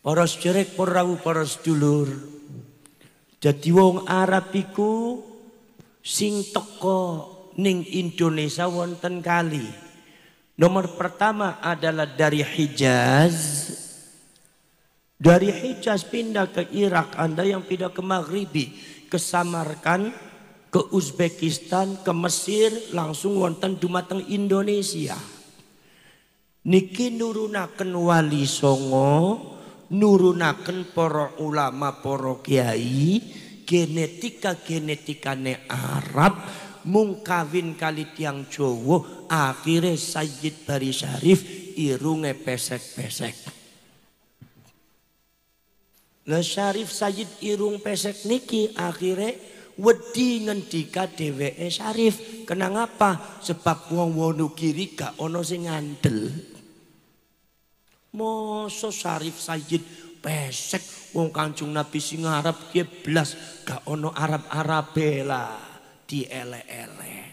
Para sederek, para rawuh, para sedulur. Dadi wong Arab iku sing teka ning Indonesia wonten kali. Nomor pertama adalah dari Hijaz. Dari Hijaz pindah ke Irak, Anda yang pindah ke Maghribi, ke Samarkand, ke Uzbekistan, ke Mesir, langsung wonten dumateng Indonesia. Niki nurunaken wali songo, nurunaken para ulama, para kiai, genetikane Arab, mung kawin kali tiang Jawa, akhirnya Sayyid Bari Syarif irunge pesek-pesek. Lah Syarif Sayyid irung pesek niki akhirnya wedi ngendika dheweke Syarif. Kenapa? Sebab wong Wonogiri gak ono sing ngandel. Mosok Syarif Sayyid pesek wong Kanjeng Nabi sing Arab ki blas gak ono Arab-Arabe lah dielek-elek.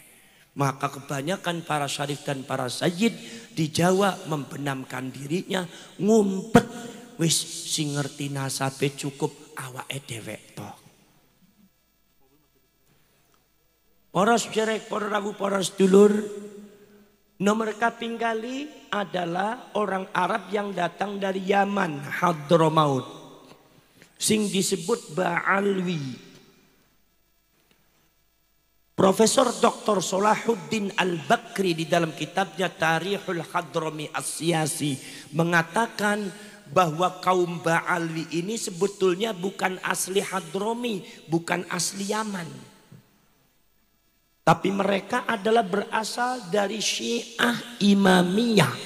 Maka kebanyakan para syarif dan para sayyid di Jawa membenamkan dirinya, ngumpet wis sing ngerti nasabe cukup awake dhewek tok. Para sederek, para rawuh, para sedulur, nomor kaping kali adalah orang Arab yang datang dari Yaman, Hadramaut, sing disebut Ba'alwi. Profesor Dr. Salahuddin Al-Bakri di dalam kitabnya Tarikhul Hadrami As-Siyasi mengatakan bahwa kaum Ba'alwi ini sebetulnya bukan asli Hadrami, bukan asli Yaman. Tapi mereka adalah berasal dari Syiah Imamiyah.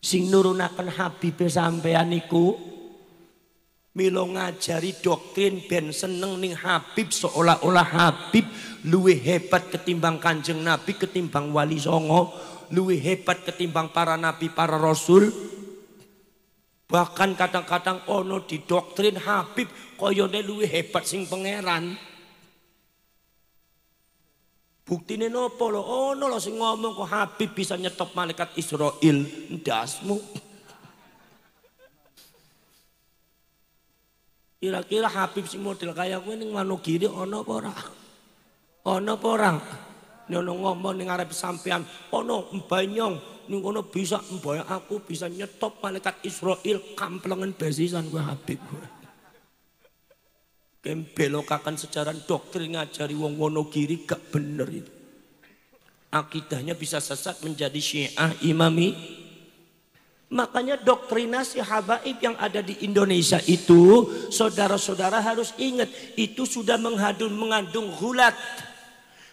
Sing nurunaken Habib sampeyan niku milo ngajari doktrin ben seneng ning Habib, seolah-olah Habib luwih hebat ketimbang Kanjeng Nabi, ketimbang wali songo, luwih hebat ketimbang para nabi, para rasul. Bahkan kadang-kadang ono di doktrin Habib koyone luwih hebat sing pangeran. Buktine nopo lho? Ono lho sing ngomong kok Habib bisa nyetop malaikat Israil. Ndasmu. Kira-kira Habib sing model kaya kowe ning Wonogiri ono apa ora? Ono apa ora? Nek ngomong ning arep sampean, ono mbanyong ning kono bisa mbayang aku bisa nyetop malaikat Israil, kamplengen besisan kowe Habib. Belokakan sejarah doktrin ngajari wong Wonogiri gak bener itu. Akidahnya bisa sesat menjadi Syiah Imami. Makanya doktrinasi habaib yang ada di Indonesia itu, saudara-saudara harus ingat, itu sudah mengandung ghulat.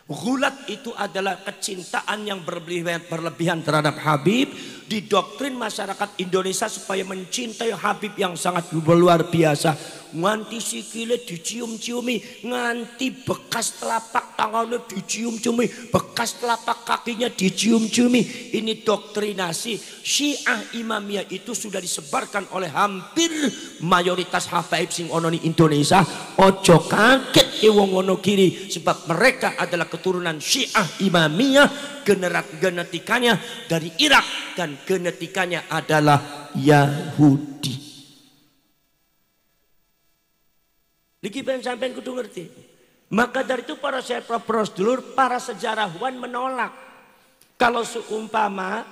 Ghulat itu adalah kecintaan yang berlebihan terhadap Habib. Didoktrin masyarakat Indonesia supaya mencintai Habib yang sangat luar biasa. Nganti sikile dicium-ciumi, nganti bekas telapak tangannya dicium-ciumi, bekas telapak kakinya dicium-ciumi. Ini doktrinasi Syiah Imamiyah itu sudah disebarkan oleh hampir mayoritas habaib sing ono di Indonesia. Ojo kaget wong Wonogiri sebab mereka adalah keturunan Syiah Imamiyah, genetikanya dari Irak dan genetikanya adalah Yahudi. Niki ben sampean kudu ngerti. Maka dari itu para sedulur, para sejarawan menolak kalau seumpama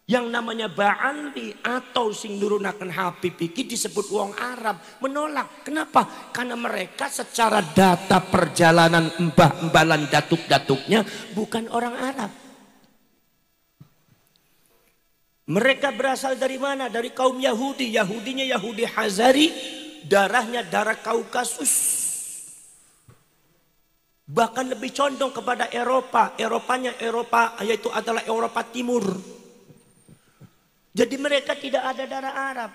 yang namanya Ba'alwi atau sing nurunaken Habib iki disebut wong Arab, menolak. Kenapa? Karena mereka secara data perjalanan mbah-mbalan datuk-datuknya bukan orang Arab. Mereka berasal dari mana? Dari kaum Yahudi. Yahudinya Yahudi Hazari, darahnya darah Kaukasus. Bahkan lebih condong kepada Eropa. Eropanya Eropa, yaitu adalah Eropa Timur. Jadi mereka tidak ada darah Arab.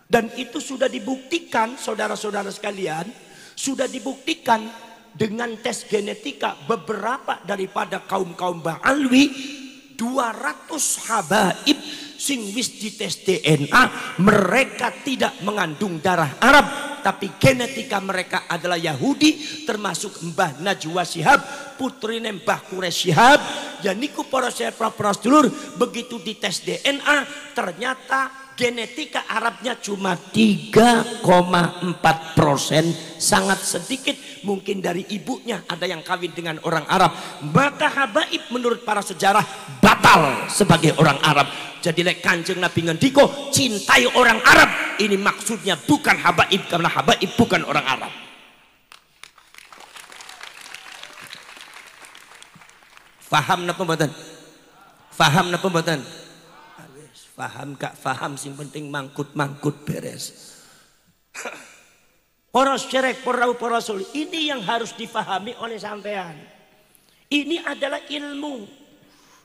Dan itu sudah dibuktikan, saudara-saudara sekalian, sudah dibuktikan dengan tes genetika beberapa daripada kaum-kaum Ba'alwi, 200 habaib sing wis dites DNA, mereka tidak mengandung darah Arab, tapi genetika mereka adalah Yahudi, termasuk Mbah Najwa Shihab, putrine Mbah Quraisy Shihab. Ya niku para sedulur, begitu dites DNA ternyata Genetika Arabnya cuma 3,4%, sangat sedikit. Mungkin dari ibunya ada yang kawin dengan orang Arab, maka habaib menurut para sejarah batal sebagai orang Arab. Jadi lek Kanjeng Nabi ngendiko cintai orang Arab, ini maksudnya bukan habaib, karena habaib bukan orang Arab. Faham napa mboten? Faham napa mboten? Faham gak faham, sing penting mangkut-mangkut beres. Poros cerek para rasul, ini yang harus difahami oleh sampean. Ini adalah ilmu.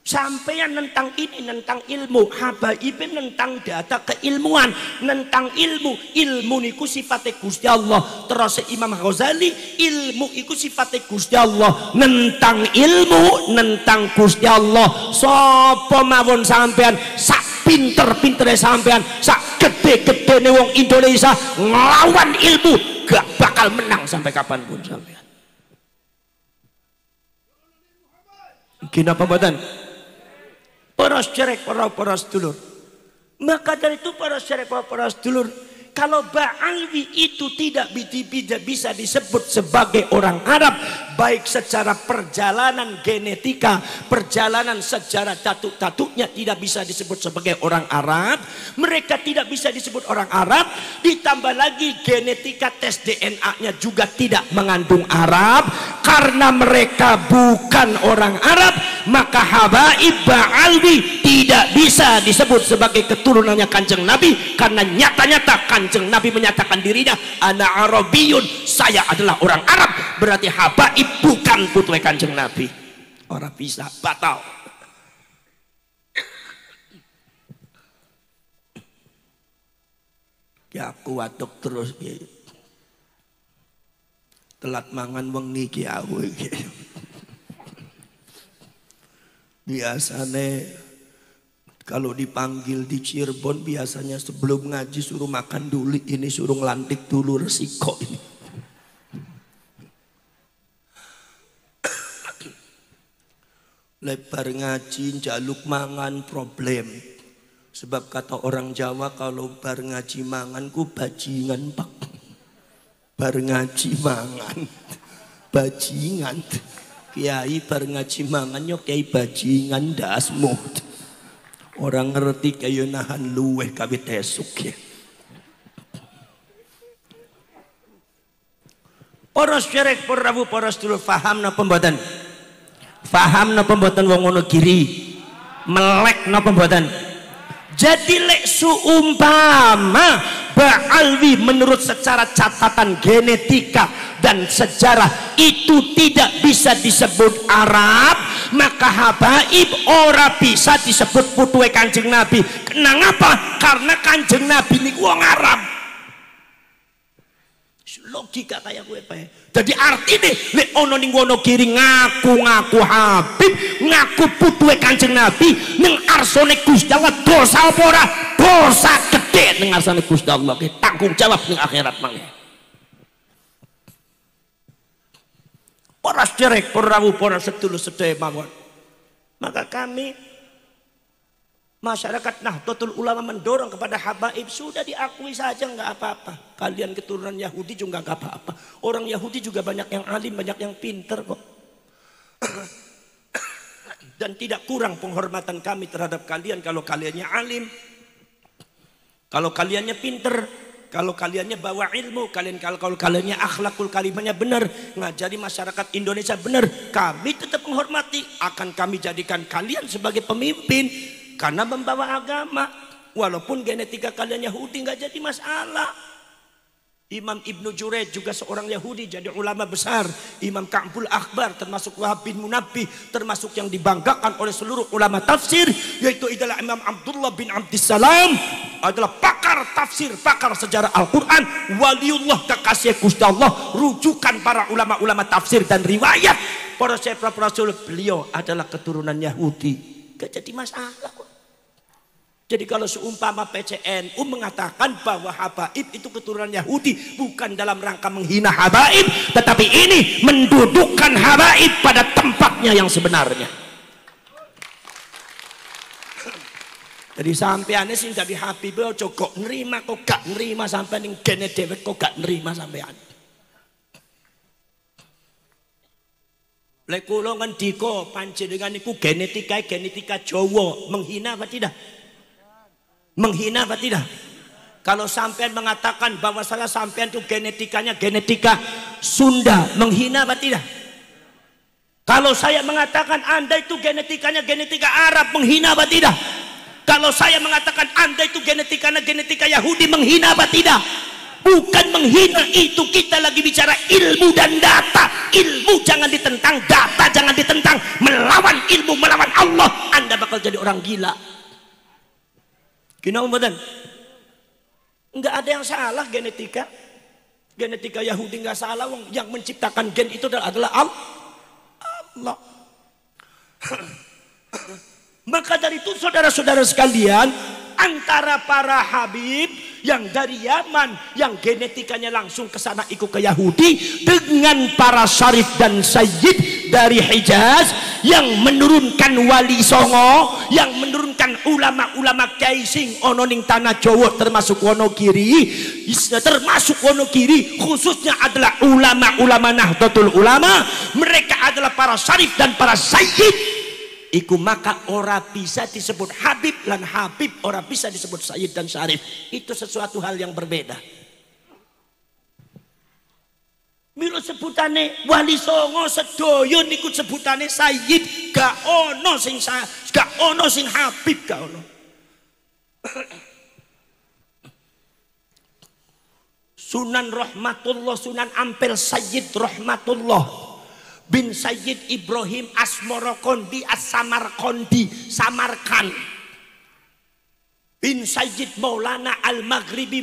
Sampean nentang ini, nentang ilmu. Habaib nentang data keilmuan, nentang ilmu. Ilmu niku sifatnya Gusti Allah. Terus Imam Ghazali, ilmu iku sifatnya Gusti Allah. Nentang ilmu, nentang Gusti Allah. Sapa mawon sampean sak pinter-pintere sampean, sak gede-gedene wong Indonesia ngelawan ilmu, gak bakal menang sampai kapanpun sampean. Kenapa mboten? Poros cerek para sedulur. Maka dari itu para cerek para sedulur, kalau Ba'alwi itu tidak bisa disebut sebagai orang Arab, baik secara perjalanan genetika, perjalanan sejarah datuk-datuknya tidak bisa disebut sebagai orang Arab, mereka tidak bisa disebut orang Arab, ditambah lagi genetika tes DNA-nya juga tidak mengandung Arab, karena mereka bukan orang Arab, maka habaib Ba'alwi tidak bisa disebut sebagai keturunannya Kanjeng Nabi, karena nyata-nyata Kanjeng Nabi menyatakan dirinya ana Arabiyun, saya adalah orang Arab, berarti habaib bukan putra Kanjeng Nabi. Orang bisa, batal. Ya aku waduk terus gitu. Telat mangan wengi ki aku iki. Biasanya kalau dipanggil di Cirebon biasanya sebelum ngaji suruh makan dulu, ini suruh ngelantik dulu, resiko ini. Lebar ngaji jaluk mangan problem. Sebab kata orang Jawa kalau bar ngaji mangan ku bajingan pak. Bar ngaji mangan bajingan. Kiai bar ngaji mangan yo kiai bajingan dasmu. Orang ngerti kaya nahan luweh kawit esuk ya. Poros cerek porawu poros dulu faham napa mboten? Faham napa mboten wong ngono kiri? Melek napa mboten? Jadi lek seumpama Ba'alwi menurut secara catatan genetika dan sejarah itu tidak bisa disebut Arab, maka habaib ora bisa disebut putuhe Kanjeng Nabi. Kenapa? Karena Kanjeng Nabi ini wong Arab. Logika kayak gue pak. Jadi artinya lek ono ning Wonogiri ngaku-ngaku habib, ngaku putuhe Kanjeng Nabi, ning arsane Gusti Allah dosa apa ora? Dosa gede ning arsane Gusti Allah. Tanggung jawab ning akhirat mangke. Para cerek, para rawuh, para sedulur sedaya mawon. Maka kami masyarakat Nahdlatul Ulama mendorong kepada habaib, sudah diakui saja nggak apa-apa. Kalian keturunan Yahudi juga nggak apa-apa. Orang Yahudi juga banyak yang alim, banyak yang pinter kok. Dan tidak kurang penghormatan kami terhadap kalian kalau kaliannya alim, kalau kaliannya pinter, kalau kaliannya bawa ilmu, kalau kaliannya akhlakul karimahnya benar, ngajari masyarakat Indonesia benar, kami tetap menghormati. Akan kami jadikan kalian sebagai pemimpin karena membawa agama. Walaupun genetika kalian Yahudi nggak jadi masalah. Imam Ibnu Jurayj juga seorang Yahudi, jadi ulama besar. Imam Ka'bul Akbar termasuk Wahab bin Munabbih, termasuk yang dibanggakan oleh seluruh ulama tafsir, yaitu adalah Imam Abdullah bin Abdissalam, adalah pakar tafsir, pakar sejarah Al-Quran, waliullah kekasih Gusti Allah, rujukan para ulama-ulama tafsir dan riwayat. Para syekh Rasul, beliau adalah keturunan Yahudi, gak jadi masalah kok. Jadi kalau seumpama PCNU mengatakan bahwa habaib itu keturunan Yahudi, bukan dalam rangka menghina habaib, tetapi ini mendudukkan habaib pada tempatnya yang sebenarnya. Jadi sampeane sing dadi Habib aja kok nerima kok gak nerima sampean ning gene dhewe kok gak nerima sampean. Lek kula ngendika panjenengan niku genetika Jawa, menghina apa tidak? Menghina apa tidak? Kalau sampean mengatakan bahwa saya sampean itu genetikanya genetika Sunda, menghina apa tidak? Kalau saya mengatakan Anda itu genetikanya genetika Arab, menghina apa tidak? Kalau saya mengatakan Anda itu genetikanya genetika Yahudi, menghina apa tidak? Bukan menghina, itu kita lagi bicara ilmu dan data. Ilmu jangan ditentang, data jangan ditentang. Melawan ilmu, melawan Allah, Anda bakal jadi orang gila. Gimana badan? Enggak ada yang salah genetika. Genetika Yahudi enggak salah, yang menciptakan gen itu adalah Allah. Maka dari itu saudara-saudara sekalian, antara para Habib yang dari Yaman yang genetikanya langsung ke sana ikut ke Yahudi, dengan para syarif dan sayyid dari Hijaz yang menurunkan wali songo, yang menurunkan ulama-ulama kiai sing ono ning tanah Jawa termasuk Wonogiri, khususnya adalah ulama-ulama Nahdlatul Ulama. Mereka adalah para syarif dan para sayyid. Iku maka ora bisa disebut Habib lan Habib ora bisa disebut Sayyid dan Syarif. Itu sesuatu hal yang berbeda. Milo sebutane wali songo sedoyo niku sebutane Sayyid, gak ono sing Habib, gak ono. Sunan Rahmatullah, Sunan Ampel Sayyid Rahmatullah bin Sayyid Ibrahim Asmorokondi As-Samarkondi Samarkan bin Sayyid Maulana Al-Maghribi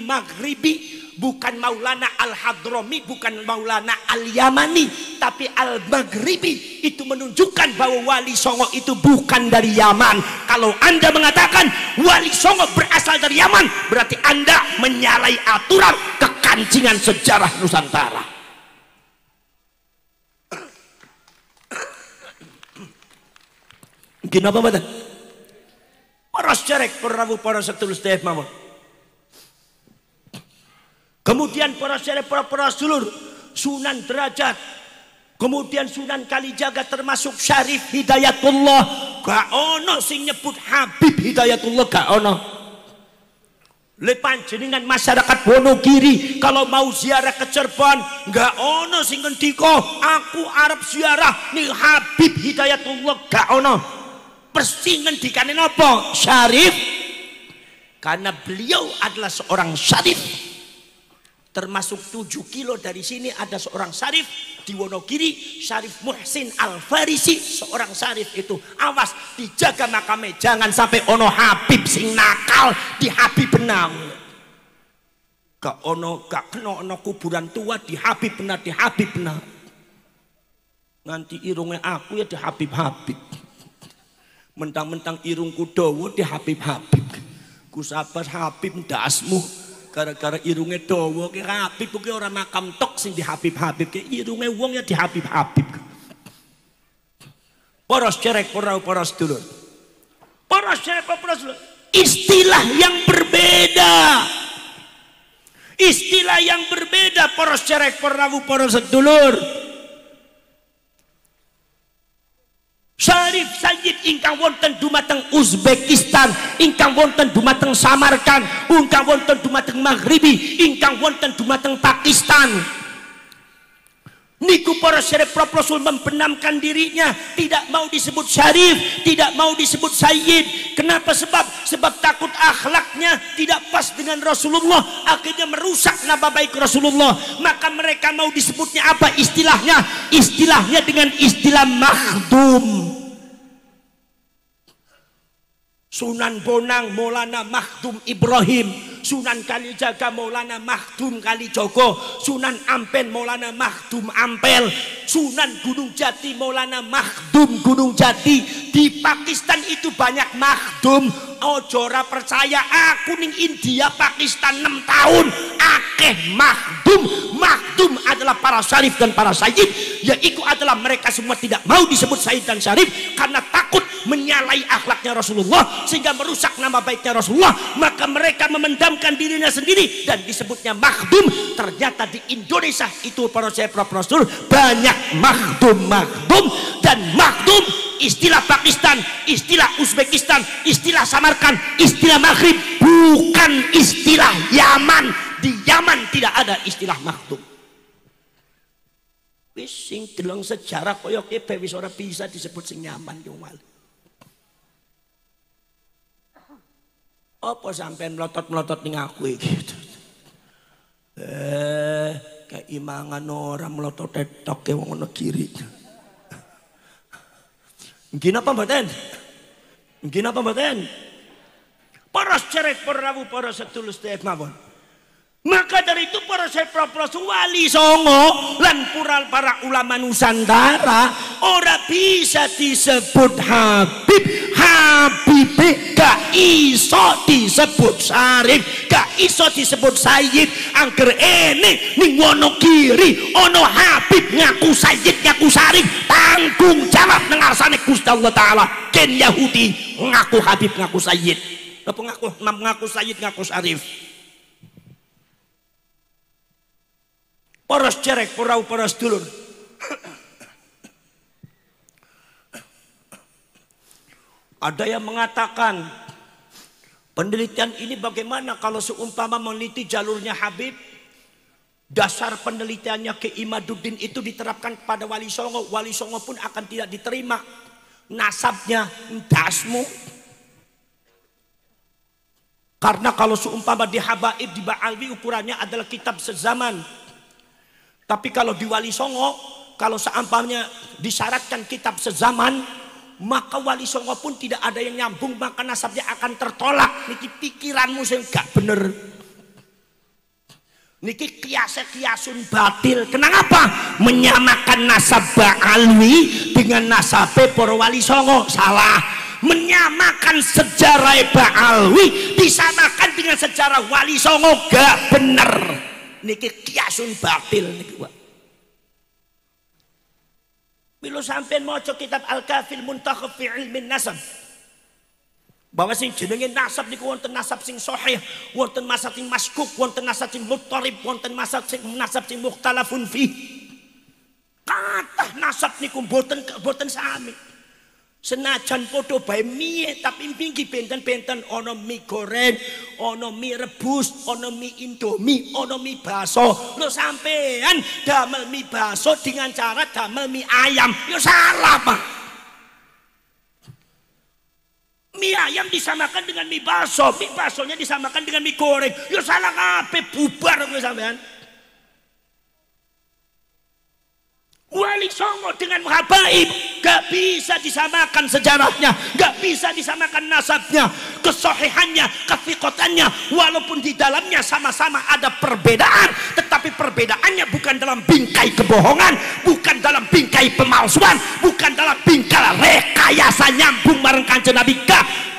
bukan Maulana Al-Hadrami, bukan Maulana Al-Yamani, tapi Al-Maghribi. Itu menunjukkan bahwa Wali Songo itu bukan dari Yaman. Kalau Anda mengatakan Wali Songo berasal dari Yaman, berarti Anda menyalahi aturan kekancingan sejarah Nusantara. Mungkin apa badan? Paras cerek perawu para setulus teh mawon. Kemudian para cerek para dulur Sunan Derajat, kemudian Sunan Kalijaga termasuk Syarif Hidayatullah, gak ono sing nyebut Habib Hidayatullah, gak ono. Le panjenengan masyarakat Wonogiri kalau mau ziarah ke Cirebon, gak ono sing ngendika aku arep ziarah ning Habib Hidayatullah, gak ono. Persi ngendikane napa? Syarif. Karena beliau adalah seorang syarif. Termasuk 7 kilo dari sini ada seorang syarif di Wonogiri, Syarif Muhsin Al-Farisi, seorang syarif itu. Awas, dijaga makame, jangan sampai ono Habib sing nakal di Habib benang. Gak kena ono kuburan tua di Habib benar, di Habib benar. Nanti irungnya aku ya di Habib. Mentang-mentang irungku dawa di Habib. Ku sabar Habib ndasmu. Gara-gara irungnya dawa ki Habib ki ora makam tok sing di Habib ki irunge wong ya di Habib. Poros cerek poros dulur. Poros cerek poros dulur. Istilah yang berbeda. Istilah yang berbeda poros cerek poros dulur. Syarif Sayyid ingkang wonten dumateng Uzbekistan, ingkang wonten dumateng Samarkand, ingkang wonten dumateng Maghribi, ingkang wonten dumateng Pakistan. Niku para syarif Rasul membenamkan dirinya, tidak mau disebut syarif, tidak mau disebut sayyid. Kenapa? Sebab takut akhlaknya tidak pas dengan Rasulullah, akhirnya merusak nama baik Rasulullah. Maka mereka mau disebutnya apa istilahnya? Istilahnya dengan istilah makhdum. Sunan Bonang Maulana Makhdum Ibrahim, Sunan Kalijaga Maulana Makhdum Kalijogo, Sunan Ampel Maulana Makhdum Ampel, Sunan Gunung Jati Maulana Makhdum Gunung Jati. Di Pakistan itu banyak makhdum. Ojo ora percaya aku ning India Pakistan 6 tahun akeh makhdum. Makhdum adalah para syarif dan para sayyid, yaitu adalah mereka semua tidak mau disebut sayyid dan syarif karena takut menyalahi akhlaknya Rasulullah sehingga merusak nama baiknya Rasulullah, maka mereka memendamkan dirinya sendiri dan disebutnya makhdum. Ternyata di Indonesia itu para syekh profesor banyak makhdum dan makhdum istilah Pakistan, istilah Uzbekistan, istilah Samarkand, istilah Maghrib, bukan istilah Yaman. Di Yaman tidak ada istilah makhdum. Wis sing deleng sejarah kaya kene wis ora bisa disebut sing nyaman yo mal. Apa sampean melotot-melotot ning aku iki? Keimangan orang melotot tok ke wong ono kiri. Nggih napa mboten? Nggih napa mboten? Para cerek perawu para sedulur sedherek mawon. Maka dari itu para syekh wali songo lan para ulama Nusantara ora bisa disebut Habib. Habib gak iso disebut syarif, gak iso disebut sayyid. Angger ene ning Wonogiri ono Habib ngaku sayyid ngaku syarif, tanggung jawab nang ngarsane Gusti Allah taala. Ken Yahudi ngaku Habib ngaku sayyid, apa ngaku sayyid ngaku syarif. Para cerek purau para sedulur. Ada yang mengatakan penelitian ini bagaimana kalau seumpama meneliti jalurnya Habib, dasar penelitiannya ke Imaduddin itu diterapkan kepada Wali Songo pun akan tidak diterima. Nasabnya dasmu. Karena kalau seumpama di Habaib di Ba'alwi ukurannya adalah kitab sezaman. Tapi kalau di Wali Songo, kalau seumpamanya disyaratkan kitab sezaman, maka Wali Songo pun tidak ada yang nyambung, maka nasabnya akan tertolak. Niki pikiranmu sing gak bener. Niki kiasun batil. Kenapa? Menyamakan nasab Ba'alwi dengan nasab para Wali Songo. Salah. Menyamakan sejarah Ba'alwi disamakan dengan sejarah Wali Songo, gak bener. Niki kiasun batil niki Pak. Bila sampean maca kitab Al-Kafil Muntakhab fi Ilmin Nasab, bahwa sing jenenge nasab niku wonten nasab sing sahih, wonten nasab sing maskuk, wonten nasab sing muttarib, wonten nasab sing mukhtalafun fi. Kathah nasab niku boten sami. Senajan padha bae mie tapi pinggih benten-benten ana mie goreng, ana mie rebus, ana mie indomie, ana mie bakso. Lho sampean damel mie bakso dengan cara damel mie ayam. Ya salah, Pak. Mie ayam disamakan dengan mie bakso, mie baksonya disamakan dengan mie goreng. Ya salah kabeh, bubar kowe sampean. Wali Songo dengan Habaib gak bisa disamakan sejarahnya, gak bisa disamakan nasabnya, kesohihannya, kefiqotannya, walaupun di dalamnya sama-sama ada perbedaan, tetapi perbedaannya bukan dalam bingkai kebohongan, bukan dalam bingkai pemalsuan, bukan dalam bingkai rekayasa nyambung bareng Kanjeng Nabi,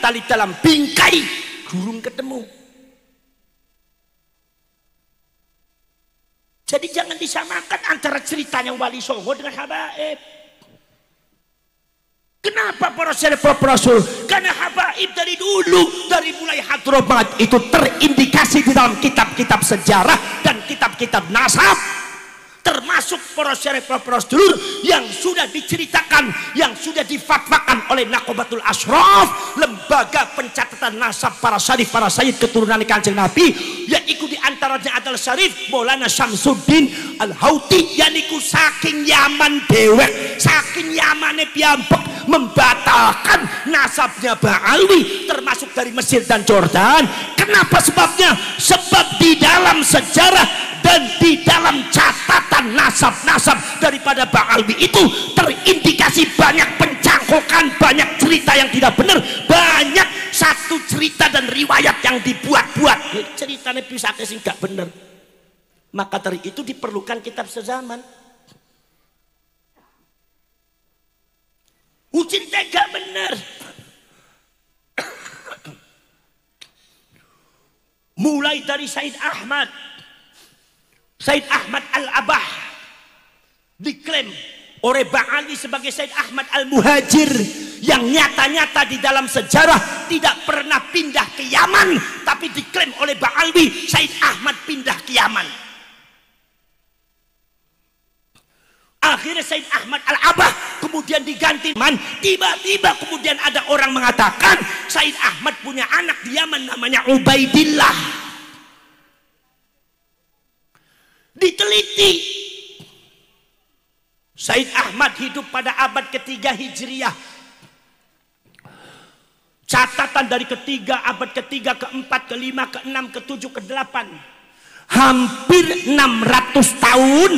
tapi dalam bingkai durung ketemu. Jadi jangan disamakan antara ceritanya Wali Songo dengan Habaib. Kenapa para syekh Rasul? Karena Habaib dari dulu, dari mulai Hadromat itu terindikasi di dalam kitab-kitab sejarah dan kitab-kitab nasab. Termasuk para syekh Rasul yang sudah diceritakan, yang sudah difatwakan oleh Naqobatul Ashraf, lembaga pencatatan nasab para syarif, para sayyid keturunan Kanjeng Nabi, yaitu diantaranya adalah Syarif Maulana Syamsuddin Al-Houthi, yaitu saking Yaman dewek, saking Yamane piyambak membatalkan nasabnya Ba'alwi termasuk dari Mesir dan Jordan. Kenapa sebabnya? Sebab di dalam sejarah dan di dalam catatan nasab-nasab daripada Ba'alwi itu terindikasi banyak pencangkutan mencakokan banyak cerita yang tidak benar, banyak satu cerita dan riwayat yang dibuat-buat. Ceritanya bisa sing gak benar. Maka dari itu diperlukan kitab sezaman. Ucin tega benar. Mulai dari Said Ahmad Al-Abah diklaim oleh Ba'ali sebagai Said Ahmad Al-Muhajir yang nyata-nyata di dalam sejarah tidak pernah pindah ke Yaman, tapi diklaim oleh Ba'ali Said Ahmad pindah ke Yaman. Akhirnya Said Ahmad Al-Abah kemudian diganti man. Tiba-tiba kemudian ada orang mengatakan Said Ahmad punya anak di Yaman namanya Ubaidillah. Diteliti, Said Ahmad hidup pada abad ketiga Hijriah. Catatan dari ketiga, abad ketiga, keempat, kelima, keenam, ketujuh, kedelapan, hampir 600 tahun.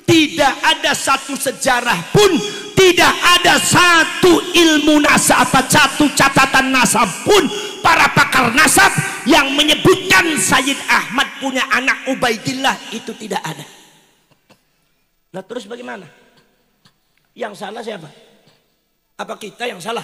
Tidak ada satu sejarah pun, tidak ada satu ilmu nasab atau satu catatan nasab pun, para pakar nasab yang menyebutkan Sayyid Ahmad punya anak Ubaidillah, itu tidak ada. Nah terus bagaimana? Yang salah siapa? Apa kita yang salah?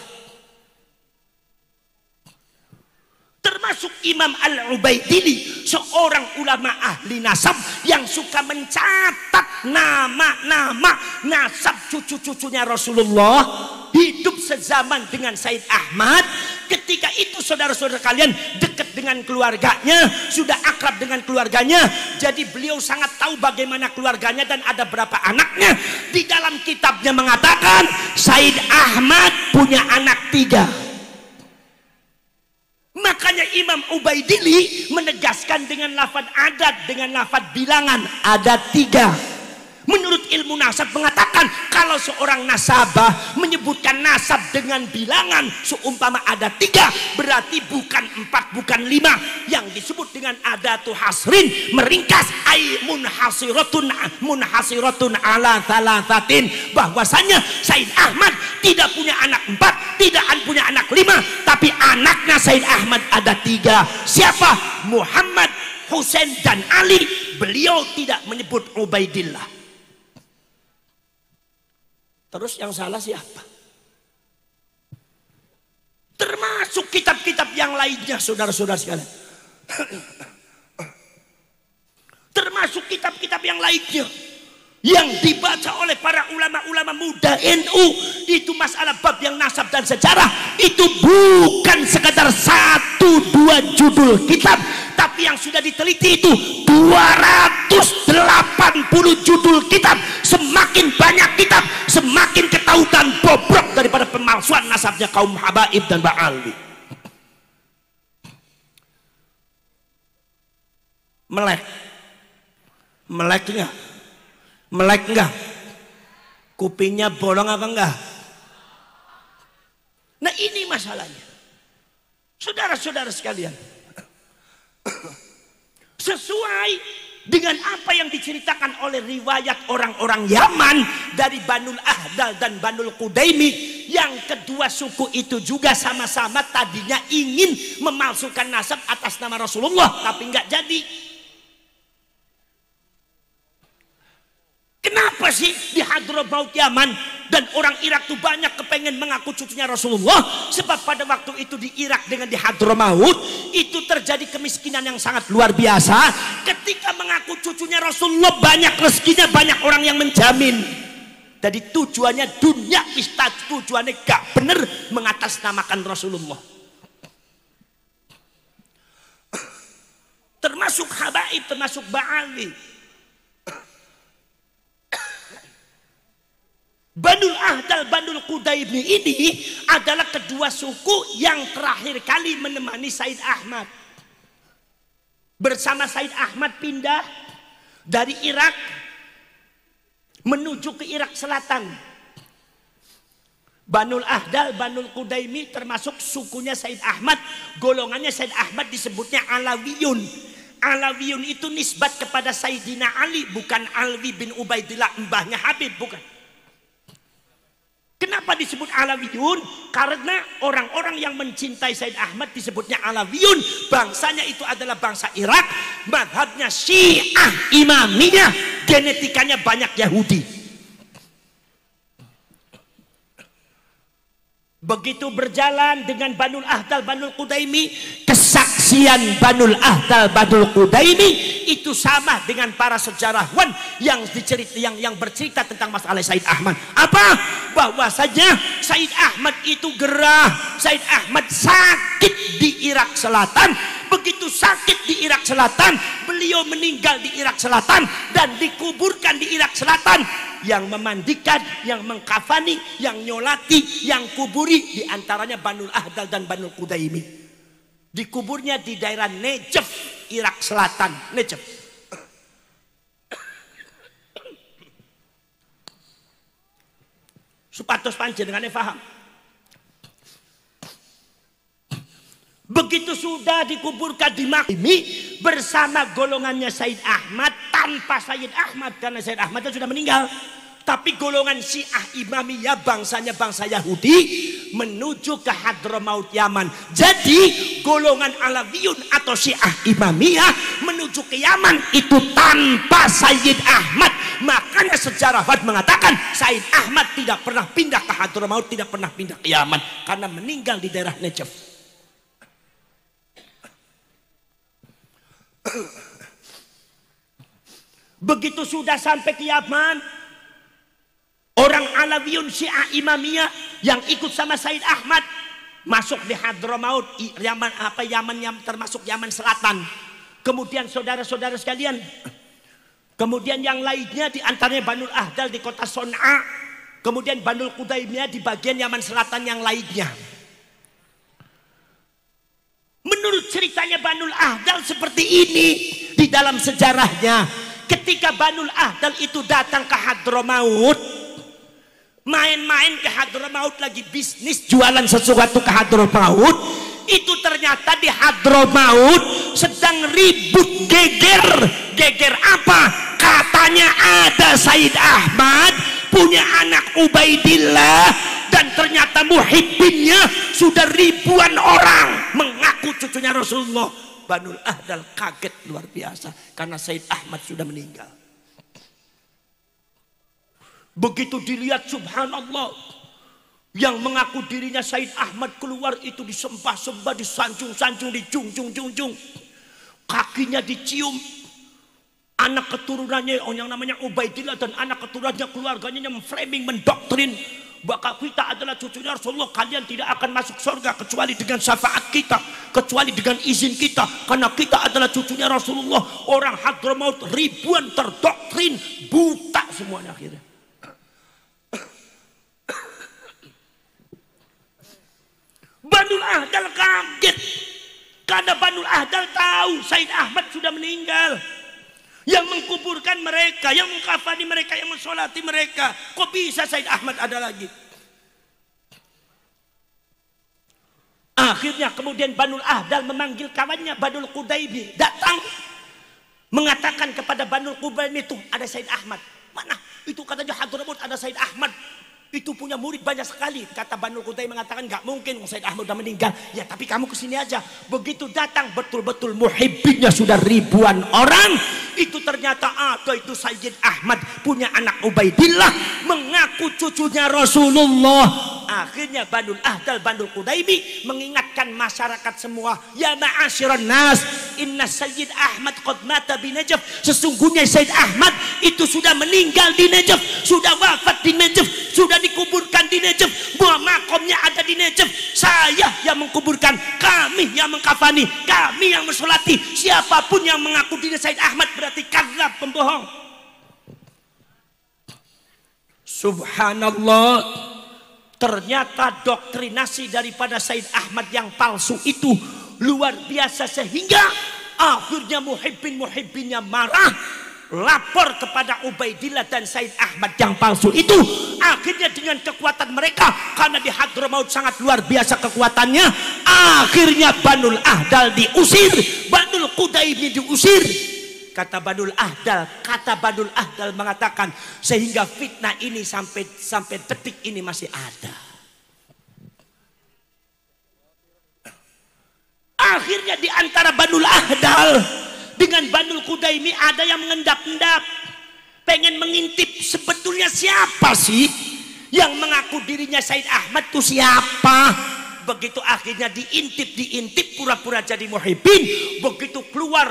Termasuk Imam Al-Ubaidili, seorang ulama ahli nasab yang suka mencatat nama-nama nasab cucu-cucunya Rasulullah, hidup sezaman dengan Said Ahmad. Ketika itu saudara-saudara kalian dekat dengan keluarganya, sudah akrab dengan keluarganya, jadi beliau sangat tahu bagaimana keluarganya dan ada berapa anaknya. Di dalam kitabnya mengatakan Said Ahmad punya anak 3. Makanya Imam Ubaidili menegaskan dengan lafaz adat, dengan lafaz bilangan, ada 3. Menurut ilmu nasab mengatakan kalau seorang nasabah menyebutkan nasab dengan bilangan seumpama ada 3, berarti bukan 4, bukan 5. Yang disebut dengan adatu hasrin, meringkas ay munhasiratun ala thalathatin, bahwasanya Said Ahmad tidak punya anak 4, tidak punya anak 5, tapi anaknya Said Ahmad ada 3. Siapa? Muhammad, Husain dan Ali. Beliau tidak menyebut Ubaidillah. Terus yang salah siapa? Termasuk kitab-kitab yang lainnya saudara-saudara sekalian. Termasuk kitab-kitab yang lainnya yang dibaca oleh para ulama-ulama muda NU, itu masalah bab yang nasab dan sejarah itu bukan sekadar 1-2 judul kitab, tapi yang sudah diteliti itu 280 judul kitab. Semakin banyak kitab, semakin ketahuan bobrok daripada pemalsuan nasabnya kaum Habaib dan Ba'ali. Melek enggak? Kupingnya bolong apa enggak? Nah ini masalahnya saudara-saudara sekalian. Sesuai dengan apa yang diceritakan oleh riwayat orang-orang Yaman dari Banul Ahdal dan Banul Qudaimi, yang kedua suku itu juga sama-sama tadinya ingin memalsukan nasab atas nama Rasulullah, tapi nggak jadi. Kenapa sih di Hadramaut Yaman dan orang Irak tuh banyak kepengen mengaku cucunya Rasulullah? Sebab pada waktu itu di Irak dengan di Hadramaut itu terjadi kemiskinan yang sangat luar biasa. Ketika mengaku cucunya Rasulullah, banyak rezekinya, banyak orang yang menjamin. Jadi tujuannya dunia, tujuannya gak bener mengatasnamakan Rasulullah. Termasuk Habaib, termasuk Ba'ali. Banul Ahdal, Banul Qudaimi ini adalah kedua suku yang terakhir kali menemani Said Ahmad. Bersama Said Ahmad pindah dari Irak menuju ke Irak Selatan. Banul Ahdal, Banul Qudaimi termasuk sukunya Said Ahmad. Golongannya Said Ahmad disebutnya Alawiyun. Alawiyun itu nisbat kepada Sayyidina Ali, bukan Alwi bin Ubaidillah mbahnya Habib, bukan. Kenapa disebut Alawiyun? Karena orang-orang yang mencintai Said Ahmad disebutnya Alawiyun. Bangsanya itu adalah bangsa Irak. Madhabnya Syiah Imamiyah. Genetikanya banyak Yahudi. Begitu berjalan dengan Banul Ahdal, Banul Qudaimi, kesaksian Banul Ahdal, Banul Qudaimi itu sama dengan para sejarawan yang bercerita tentang masalah Said Ahmad. Apa? Bahwasanya Said Ahmad itu gerah. Said Ahmad sakit di Irak Selatan. Begitu sakit di Irak Selatan, beliau meninggal di Irak Selatan dan dikuburkan di Irak Selatan. Yang memandikan, yang mengkafani, yang nyolati, yang kuburi diantaranya Banul Ahdal dan Banul Qudaimi. Dikuburnya di daerah Nejef, Irak Selatan. Nejef. Supados panjenengane paham. Begitu sudah dikuburkan di Makimi bersama golongannya Said Ahmad, tanpa Said Ahmad karena Said Ahmad sudah meninggal. Tapi golongan Syiah Imamiyah, bangsanya bangsa Yahudi, menuju ke Hadramaut Yaman. Jadi golongan Alawiyun atau Syiah Imamiyah menuju ke Yaman itu tanpa Sayyid Ahmad. Makanya sejarawan mengatakan Said Ahmad tidak pernah pindah ke Hadramaut, tidak pernah pindah ke Yaman karena meninggal di daerah Najaf. Begitu sudah sampai ke Yaman, orang Alawiyun Syiah Imamiyah yang ikut sama Said Ahmad masuk di Hadramaut, Yaman yang termasuk Yaman Selatan. Kemudian saudara-saudara sekalian, kemudian yang lainnya di antaranya Banul Ahdal di kota Son'a, kemudian Banul Qudaimiyah di bagian Yaman Selatan yang lainnya. Menurut ceritanya Banul Ahdal seperti ini di dalam sejarahnya, ketika Banul Ahdal itu datang ke Hadramaut, main-main ke Hadramaut lagi bisnis jualan sesuatu ke Hadramaut, itu ternyata di Hadramaut sedang ribut geger apa? Katanya ada Said Ahmad punya anak Ubaidillah dan ternyata muhibbinnya sudah ribuan orang mengaku cucunya Rasulullah. Banul Ahdal kaget luar biasa karena Said Ahmad sudah meninggal. Begitu dilihat subhanallah, yang mengaku dirinya Said Ahmad keluar itu disembah-sembah, disanjung-sanjung, dijunjung-junjung, kakinya dicium. Anak keturunannya yang namanya Ubaidillah dan anak keturunannya keluarganya yang framing, mendoktrin bahwa kita adalah cucunya Rasulullah, kalian tidak akan masuk surga kecuali dengan syafaat kita, kecuali dengan izin kita, karena kita adalah cucunya Rasulullah. Orang Hadramaut ribuan terdoktrin, buta semuanya akhirnya. Banul Ahdal kaget karena Banul Ahdal tahu Said Ahmad sudah meninggal. Yang mengkuburkan mereka, yang mengkafani mereka, yang mensolati mereka, kok bisa Said Ahmad ada lagi? Akhirnya kemudian Banul Ahdal memanggil kawannya Banul Qudaimi, datang mengatakan kepada Banul Qudaimi itu ada Said Ahmad. Mana? Itu katanya Hadramaut ada Said Ahmad. Itu punya murid banyak sekali. Kata Banul Qudaimi mengatakan nggak mungkin Said Ahmad sudah meninggal. Ya tapi kamu kesini aja. Begitu datang betul-betul muhibbinnya sudah ribuan orang. Itu ternyata ada itu Sayyid Ahmad punya anak Ubaidillah mengaku cucunya Rasulullah. Akhirnya Banul Ahdal, Banul Qudaimi mengingatkan masyarakat semua, ya ma'asyiran nas, inna Sayyid Ahmad qad mata bi Najaf. Sesungguhnya Sayyid Ahmad itu sudah meninggal di Najaf, sudah wafat di Najaf, sudah dikuburkan di Najaf, bahwa makomnya ada di Najaf. Saya yang mengkuburkan, kami yang mengkafani, kami yang mensolati. Siapapun yang mengaku diri Said Ahmad berarti kadzab, pembohong. Subhanallah, ternyata doktrinasi daripada Said Ahmad yang palsu itu luar biasa sehingga akhirnya muhibbinnya marah, lapor kepada Ubaidillah dan Said Ahmad yang palsu itu. Akhirnya dengan kekuatan mereka, karena di Hadramaut sangat luar biasa kekuatannya, akhirnya Banul Ahdal diusir, Banul Qudaimi diusir. Kata Banul Ahdal mengatakan sehingga fitnah ini sampai detik ini masih ada. Ahdal dengan Banul Qudaimi ada yang mengendap-endap, pengen mengintip sebetulnya siapa sih yang mengaku dirinya Said Ahmad itu siapa. Begitu akhirnya diintip pura-pura jadi muhibbin, begitu keluar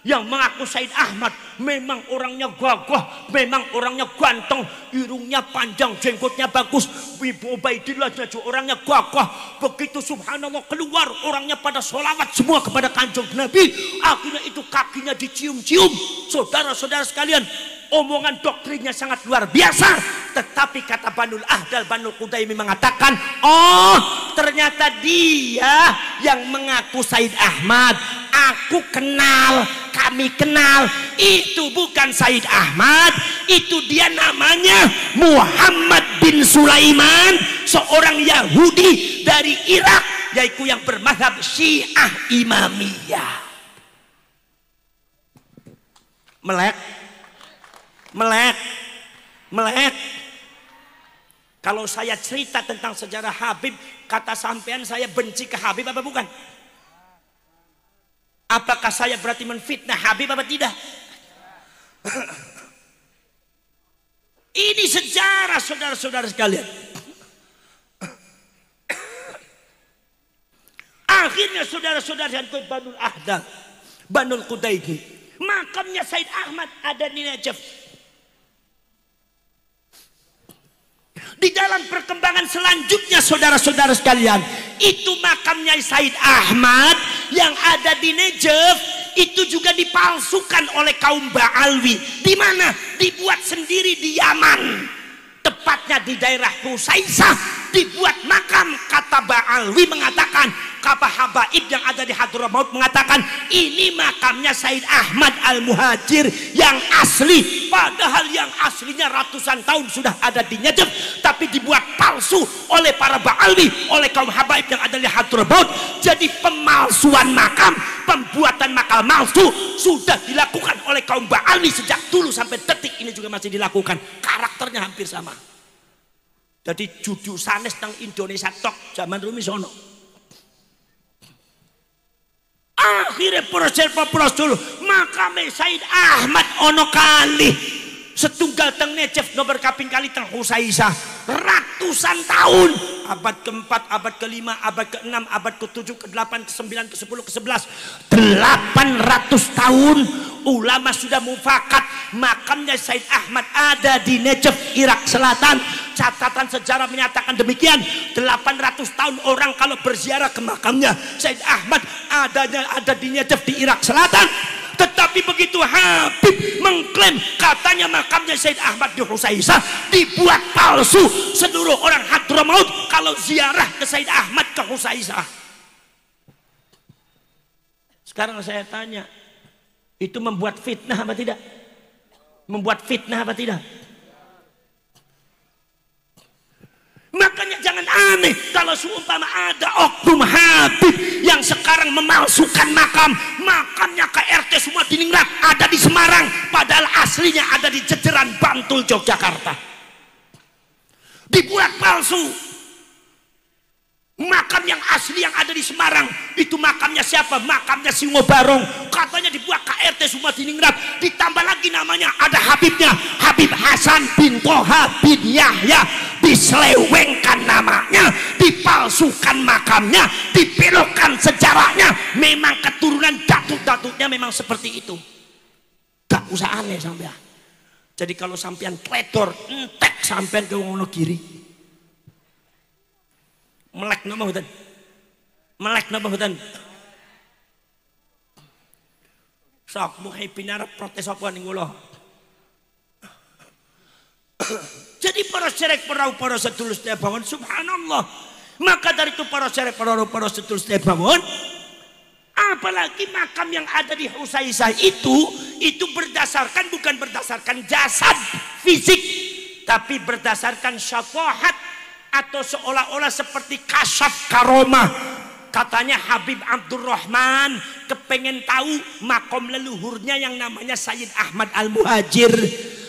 yang mengaku Said Ahmad, memang orangnya gagah, memang orangnya ganteng, irungnya panjang, jenggotnya bagus, Ibu Ubaidillah juga orangnya gagah. Begitu subhanallah keluar, orangnya pada sholawat semua kepada kanjeng Nabi. Akhirnya itu kakinya dicium-cium. Saudara-saudara sekalian, omongan doktrinnya sangat luar biasa. Tetapi kata Banul Ahdal, Banul Qudaimi mengatakan, oh ternyata dia yang mengaku Said Ahmad. Aku kenal, kami kenal, itu bukan Said Ahmad, itu dia namanya Muhammad bin Sulaiman, seorang Yahudi dari Irak, yaitu yang bermadzhab Syiah Imamiyah. Melek. Kalau saya cerita tentang sejarah Habib, kata sampean saya benci ke Habib apa bukan? Apakah saya berarti menfitnah Habib apa tidak? Ini sejarah saudara-saudara sekalian. Akhirnya saudara-saudara yang Banul Ahdal, Banul Qudaimi, makamnya Said Ahmad ada di Najaf. Di dalam perkembangan selanjutnya saudara-saudara sekalian, itu makamnya Said Ahmad yang ada di Najaf itu juga dipalsukan oleh kaum Ba'alwi. Di mana? Dibuat sendiri di Yaman, tepatnya di daerah Husaisah, dibuat makam. Kata Ba'alwi mengatakan, kata habaib yang ada di Hadramaut mengatakan, ini makamnya Said Ahmad Al-Muhajir yang asli, padahal yang aslinya ratusan tahun sudah ada di Najaf, tapi dibuat palsu oleh para Ba'alwi, oleh kaum habaib yang ada di Hadramaut. Jadi pemalsuan makam, pembuatan makam palsu sudah dilakukan oleh kaum Ba'alwi sejak dulu sampai detik ini juga masih dilakukan. Karakternya hampir sama. Jadi judul sanes tentang Indonesia tok zaman Rumi sono. Akhirnya proses makam Said Ahmad ono kali setunggal teng Najaf nomor kaping kali teng Husaisah ratusan tahun, abad keempat, abad kelima, abad keenam, abad ke-7, ke-8, ke-9, ke-10, ke-11, 800 tahun ulama sudah mufakat makamnya Said Ahmad ada di Najaf, Irak Selatan. Catatan sejarah menyatakan demikian. 800 tahun orang kalau berziarah ke makamnya Said Ahmad ada di Najaf di Irak Selatan. Tetapi begitu Habib mengklaim katanya makamnya Said Ahmad di Husaisah, dibuat palsu. Seluruh orang Hadramaut kalau ziarah ke Said Ahmad ke Husaisah. Sekarang saya tanya, itu membuat fitnah apa tidak? Membuat fitnah apa tidak? Makanya jangan aneh kalau seumpama ada oknum Habib yang sekarang memalsukan makamnya ke RT semua di Ningrat ada di Semarang, padahal aslinya ada di Jejeran, Bantul, Yogyakarta. Dibuat palsu. Makam yang asli yang ada di Semarang itu makamnya siapa? Makamnya Singo Barong. Katanya dibuat KRT semua di Ningrat. Ditambah lagi namanya ada Habibnya, Habib Hasan bin Toha bin Yahya. Diselewengkan namanya, dipalsukan makamnya, dibelokkan sejarahnya. Memang keturunan datuk-datuknya memang seperti itu. Gak usah aneh sampean. Jadi kalau sampean kletor entek sampean ke Wonogiri. Melek napa mboten? Melek napa mboten? Sok muhibbin arep protes apa ning kula. Jadi para syarek para sedulur sedaya bangun subhanallah. Maka dari itu para syarek para sedulur sedaya bangun, apalagi makam yang ada di Husaisah itu berdasarkan bukan berdasarkan jasad fisik, tapi berdasarkan syafaat atau seolah-olah seperti kasyaf karomah. Katanya Habib Abdurrahman kepengen tahu makom leluhurnya yang namanya Sayyid Ahmad Al-Muhajir.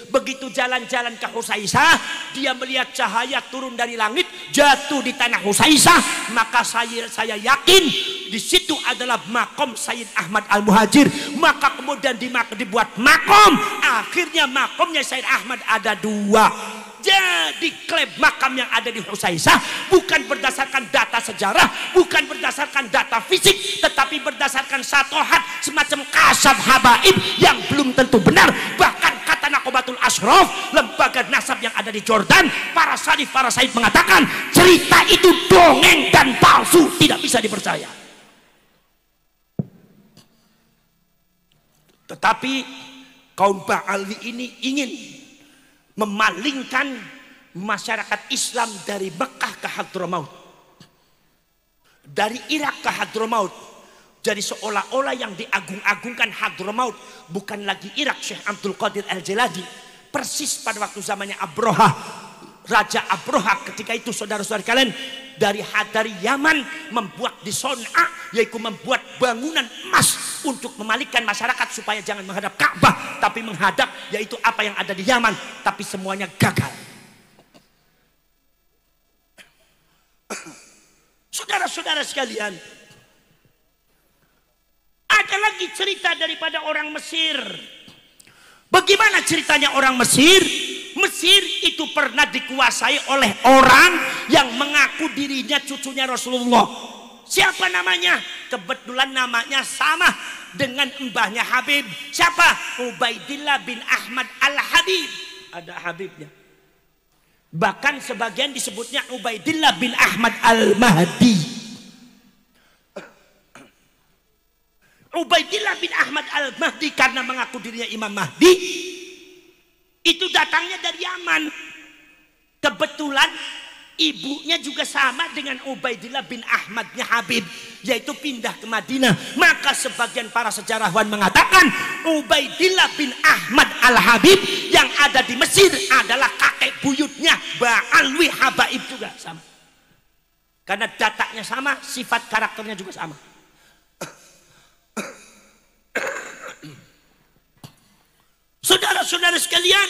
Begitu jalan-jalan ke Husaisah, dia melihat cahaya turun dari langit, jatuh di tanah Husaisah. Maka saya yakin di situ adalah makom Sayyid Ahmad Al-Muhajir. Maka kemudian dibuat makom. Akhirnya makomnya Sayyid Ahmad ada 2. Jadi klaim makam yang ada di Husaisah bukan berdasarkan data sejarah, bukan berdasarkan data fisik, tetapi berdasarkan satohat, semacam kasab habaib yang belum tentu benar. Bahkan kata Naqobatul Ashraf, lembaga nasab yang ada di Jordan, para salif, para said mengatakan cerita itu dongeng dan palsu, tidak bisa dipercaya. Tetapi kaum Ba'alwi ini ingin memalingkan masyarakat Islam dari Mekah ke Hadramaut, dari Irak ke Hadramaut. Jadi seolah-olah yang diagung-agungkan Hadramaut bukan lagi Irak, Syekh Abdul Qadir Al-Jiladi. Persis pada waktu zamannya Abroha, Raja Abroha ketika itu, saudara-saudara kalian, dari Yaman membuat di Son'a, yaitu membuat bangunan emas untuk memalingkan masyarakat supaya jangan menghadap Ka'bah tapi menghadap yaitu apa yang ada di Yaman, tapi semuanya gagal. Saudara-saudara sekalian, ada lagi cerita daripada orang Mesir. Bagaimana ceritanya orang Mesir? Mesir itu pernah dikuasai oleh orang yang mengaku dirinya cucunya Rasulullah. Siapa namanya? Kebetulan namanya sama dengan mbahnya Habib. Siapa? Ubaidillah bin Ahmad Al-Habib. Ada Habibnya. Bahkan sebagian disebutnya Ubaidillah bin Ahmad Al-Mahdi. Ubaidillah bin Ahmad Al-Mahdi karena mengaku dirinya Imam Mahdi, itu datangnya dari Yaman. Kebetulan ibunya juga sama dengan Ubaidillah bin Ahmadnya Habib, yaitu pindah ke Madinah. Maka sebagian para sejarawan mengatakan Ubaidillah bin Ahmad Al-Habib yang ada di Mesir adalah kakek buyutnya Ba'alwi Habaib juga sama. Karena datanya sama, sifat karakternya juga sama. Saudara-saudara sekalian,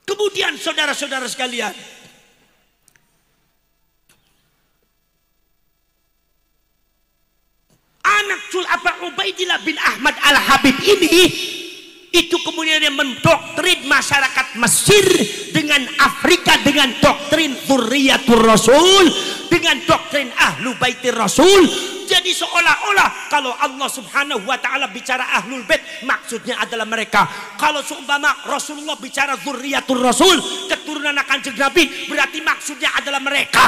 kemudian saudara-saudara sekalian, anak Ubaidillah bin Ahmad Al-Habib ini itu kemudian yang mendoktrin masyarakat Mesir dengan Afrika, dengan doktrin Dzurriyyatur Rasul, dengan doktrin Ahlu Baitir Rasul. Jadi seolah-olah kalau Allah Subhanahu wa taala bicara Ahlul Bait maksudnya adalah mereka. Kalau seumpama Rasulullah bicara Dzurriyyatur Rasul, keturunan Kanjeng Nabi, berarti maksudnya adalah mereka.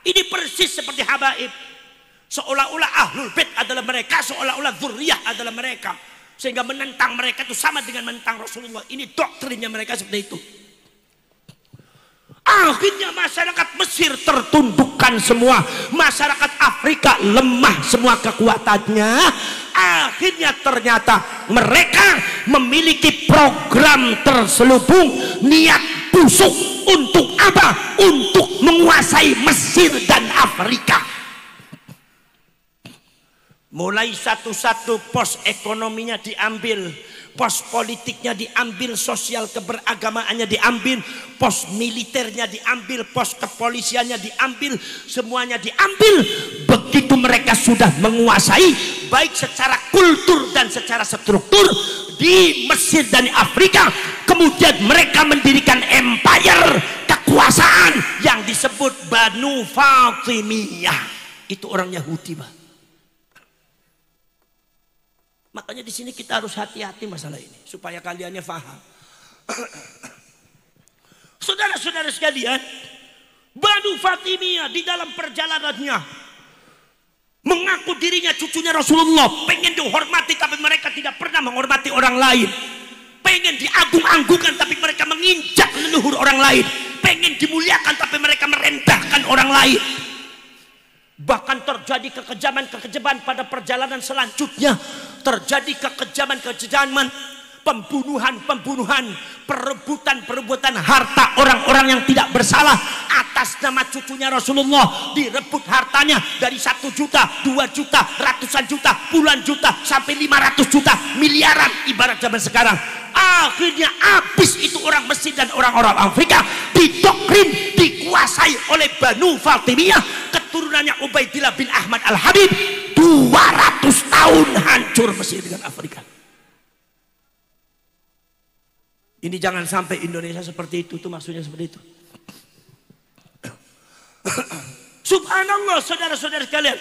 Ini persis seperti habaib. Seolah-olah Ahlul Bait adalah mereka, seolah-olah dzurriyyah adalah mereka. Sehingga menentang mereka itu sama dengan menentang Rasulullah. Ini doktrinnya mereka seperti itu. Akhirnya masyarakat Mesir tertundukkan semua. Masyarakat Afrika lemah semua kekuatannya. Akhirnya ternyata mereka memiliki program terselubung, niat busuk. Untuk apa? Untuk menguasai Mesir dan Afrika. Mulai satu-satu pos ekonominya diambil, pos politiknya diambil, sosial keberagamaannya diambil, pos militernya diambil, pos kepolisiannya diambil, semuanya diambil. Begitu mereka sudah menguasai baik secara kultur dan secara struktur di Mesir dan Afrika, kemudian mereka mendirikan empire kekuasaan yang disebut Banu Fatimiyah. Itu orang Yahudi, Pak. Makanya di sini kita harus hati-hati masalah ini supaya kaliannya paham. Saudara-saudara sekalian, Banu Fatimiyah di dalam perjalanannya mengaku dirinya cucunya Rasulullah, pengen dihormati tapi mereka tidak pernah menghormati orang lain. Pengen diagung-agungkan tapi mereka menginjak leluhur orang lain. Pengen dimuliakan tapi mereka merendahkan orang lain. Bahkan terjadi kekejaman-kekejaman pada perjalanan selanjutnya. Terjadi kekejaman-kekejaman, pembunuhan-pembunuhan, perebutan-perebutan harta orang-orang yang tidak bersalah. atas nama cucunya Rasulullah, direbut hartanya dari 1 juta, 2 juta, ratusan juta, puluhan juta, sampai 500 juta, miliaran ibarat zaman sekarang. Akhirnya habis itu orang Mesir dan orang-orang Afrika, didoktrin, dikuasai oleh Banu Fatimiyah, keturunannya Ubaidillah bin Ahmad Al-Habib. 200 tahun hancur Mesir dengan Afrika. Ini jangan sampai Indonesia seperti itu, maksudnya seperti itu. Subhanallah, saudara-saudara sekalian.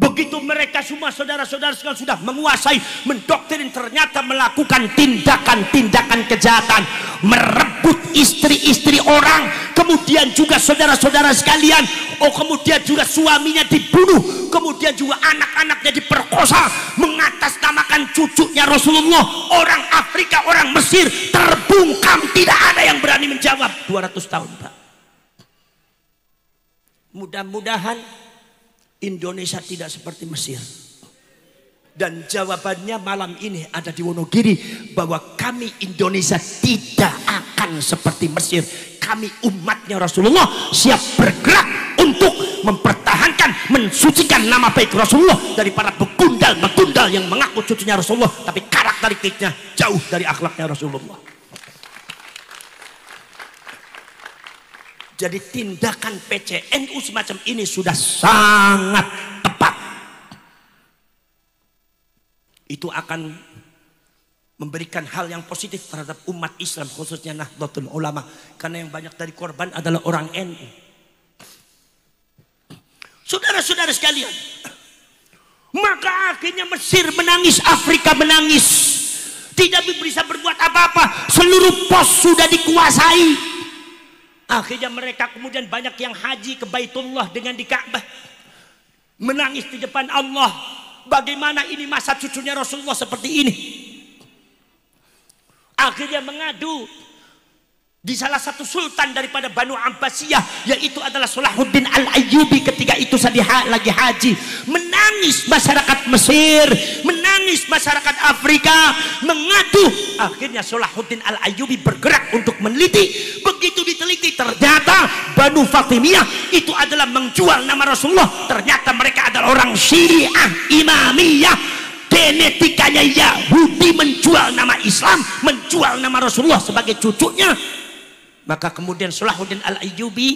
Begitu mereka semua saudara-saudara sekalian sudah menguasai, mendoktrin, ternyata melakukan tindakan-tindakan kejahatan, merebut istri-istri orang, kemudian juga saudara-saudara sekalian, kemudian juga suaminya dibunuh, kemudian juga anak-anaknya diperkosa, mengatasnamakan cucunya Rasulullah. Orang Afrika, orang Mesir terbungkam, tidak ada yang berani menjawab. 200 tahun, Pak. Mudah-mudahan Indonesia tidak seperti Mesir. Dan jawabannya malam ini ada di Wonogiri, bahwa kami Indonesia tidak akan seperti Mesir. Kami umatnya Rasulullah siap bergerak untuk mempertahankan, mensucikan nama baik Rasulullah dari para begundal-begundal yang mengaku cucunya Rasulullah tapi karakteristiknya jauh dari akhlaknya Rasulullah. Jadi tindakan PCNU semacam ini sudah sangat tepat. Itu akan memberikan hal yang positif terhadap umat Islam, khususnya Nahdlatul Ulama, karena yang banyak dari korban adalah orang NU. Saudara-saudara sekalian, maka akhirnya Mesir menangis, Afrika menangis, tidak bisa berbuat apa-apa, seluruh pos sudah dikuasai. Akhirnya mereka kemudian banyak yang haji ke Baitullah dengan di Ka'bah, menangis di depan Allah. Bagaimana ini masa cucunya Rasulullah seperti ini? Akhirnya mengadu di salah satu sultan daripada Banu Abbasiyah, yaitu adalah Salahuddin Al-Ayyubi. Ketika itu saya lagi haji, menangis masyarakat Mesir, menangis masyarakat Afrika, mengadu. Akhirnya Salahuddin Al-Ayyubi bergerak untuk meneliti. Begitu diteliti, ternyata Banu Fatimiyah itu adalah menjual nama Rasulullah. Ternyata mereka adalah orang Syiah Imamiyah. Genetikanya Yahudi, menjual nama Islam, menjual nama Rasulullah sebagai cucunya. Maka kemudian Salahuddin Al-Ayyubi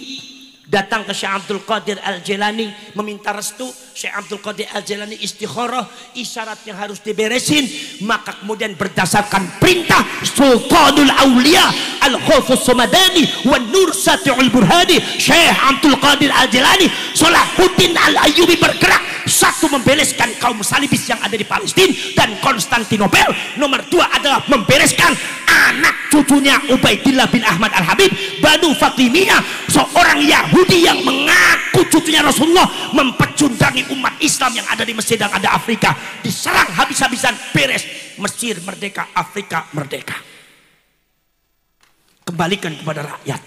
datang ke Syekh Abdul Qadir Al-Jilani meminta restu. Syekh Abdul Qadir Al-Jilani istikharah, isyaratnya harus diberesin. Maka kemudian berdasarkan perintah Sultanul Aulia Al-Khawfus Somadani wa Nur Sati'ul Burhani, Syekh Abdul Qadir Al-Jilani, Salahuddin Al-Ayyubi bergerak. Satu, membereskan kaum salibis yang ada di Palestina dan Konstantinopel. Nomor 2 adalah membereskan anak cucunya Ubaidillah bin Ahmad Al-Habib, Banu Fatimiyah, seorang Yahudi yang mengaku cucunya Rasulullah, mempecundangi umat Islam yang ada di Mesir dan ada Afrika. Diserang habis-habisan, beres. Mesir merdeka, Afrika merdeka. Kembalikan kepada rakyat.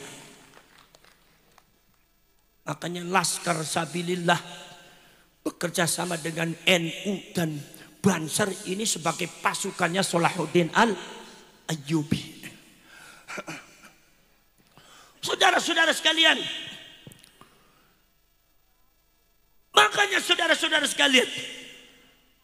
Makanya Laskar Sabilillah bekerja sama dengan NU dan Banser ini sebagai pasukannya Salahuddin Al-Ayyubi. Saudara-saudara sekalian, makanya saudara-saudara sekalian,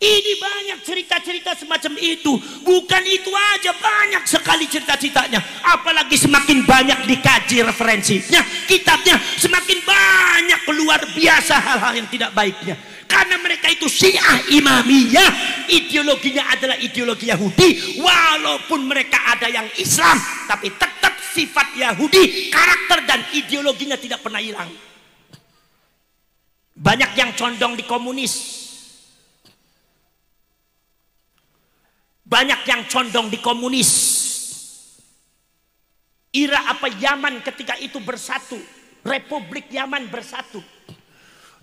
ini banyak cerita-cerita semacam itu. Bukan itu aja, banyak sekali cerita-ceritanya. Apalagi semakin banyak dikaji referensinya, kitabnya, semakin banyak luar biasa hal-hal yang tidak baiknya. Karena mereka itu Syiah Imamiyah, ideologinya adalah ideologi Yahudi. Walaupun mereka ada yang Islam, tapi tetap sifat Yahudi, karakter dan ideologinya tidak pernah hilang. Banyak yang condong di komunis, banyak yang condong di komunis. Ira apa Yaman ketika itu bersatu, Republik Yaman bersatu.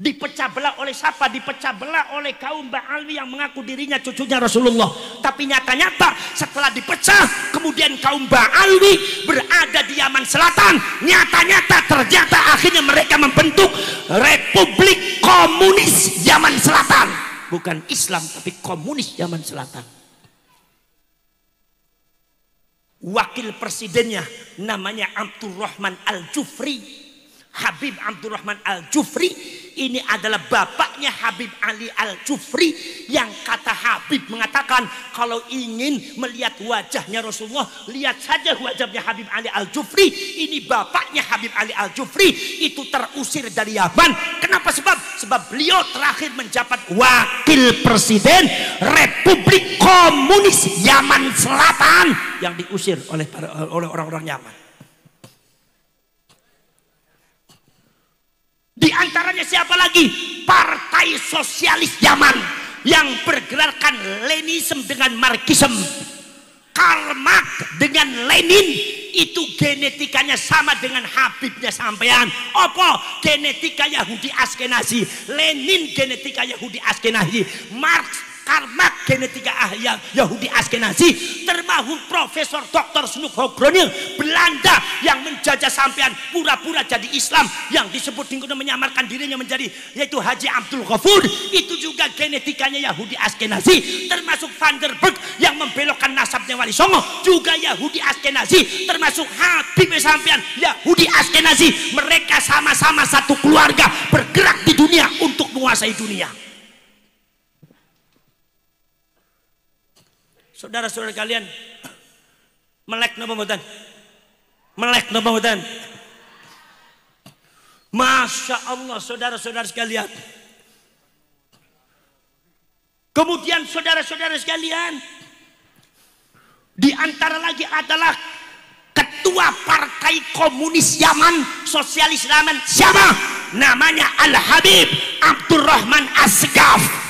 Dipecah belah oleh siapa? Dipecah belah oleh kaum Ba'alwi yang mengaku dirinya cucunya Rasulullah. Tapi nyata-nyata setelah dipecah, kemudian kaum Ba'alwi berada di Yaman Selatan. Nyata-nyata ternyata akhirnya mereka membentuk Republik Komunis Yaman Selatan. Bukan Islam tapi komunis Yaman Selatan. Wakil presidennya namanya Abdurrahman Al-Jufri. Habib Abdurrahman Al-Jufri ini adalah bapaknya Habib Ali Al-Jufri, yang kata Habib mengatakan kalau ingin melihat wajahnya Rasulullah, lihat saja wajahnya Habib Ali Al-Jufri. Ini bapaknya Habib Ali Al-Jufri itu terusir dari Yaman. Kenapa? Sebab beliau terakhir menjabat wakil presiden Republik Komunis Yaman Selatan yang diusir oleh orang-orang Yaman. Di antaranya siapa lagi? Partai Sosialis Yaman yang bergerakkan Leninisme dengan Marxisme. Karl Marx dengan Lenin itu genetikanya sama dengan Habibnya sampean. Apa? Genetika Yahudi Askenazi. Lenin genetika Yahudi Askenazi. Karl Marx genetika Yahudi Askenazi, termasuk Profesor Dr. Snoek Hogronil Belanda yang menjajah sampean pura-pura jadi Islam, yang disebut dengan menyamarkan dirinya menjadi yaitu Haji Abdul Ghafur, itu juga genetikanya Yahudi Askenazi. Termasuk Van der Berg yang membelokkan nasabnya Wali Songo juga Yahudi Askenazi. Termasuk Habib sampean Yahudi Askenazi. Mereka sama-sama satu keluarga bergerak di dunia untuk menguasai dunia. Saudara-saudara kalian, melek napa mboten? Melek napa mboten? Masya Allah, saudara-saudara sekalian. Kemudian saudara-saudara sekalian, di antara lagi adalah ketua Partai Komunis Yaman, Sosialis Yaman, siapa? Namanya Al-Habib Abdurrahman As-Segaf.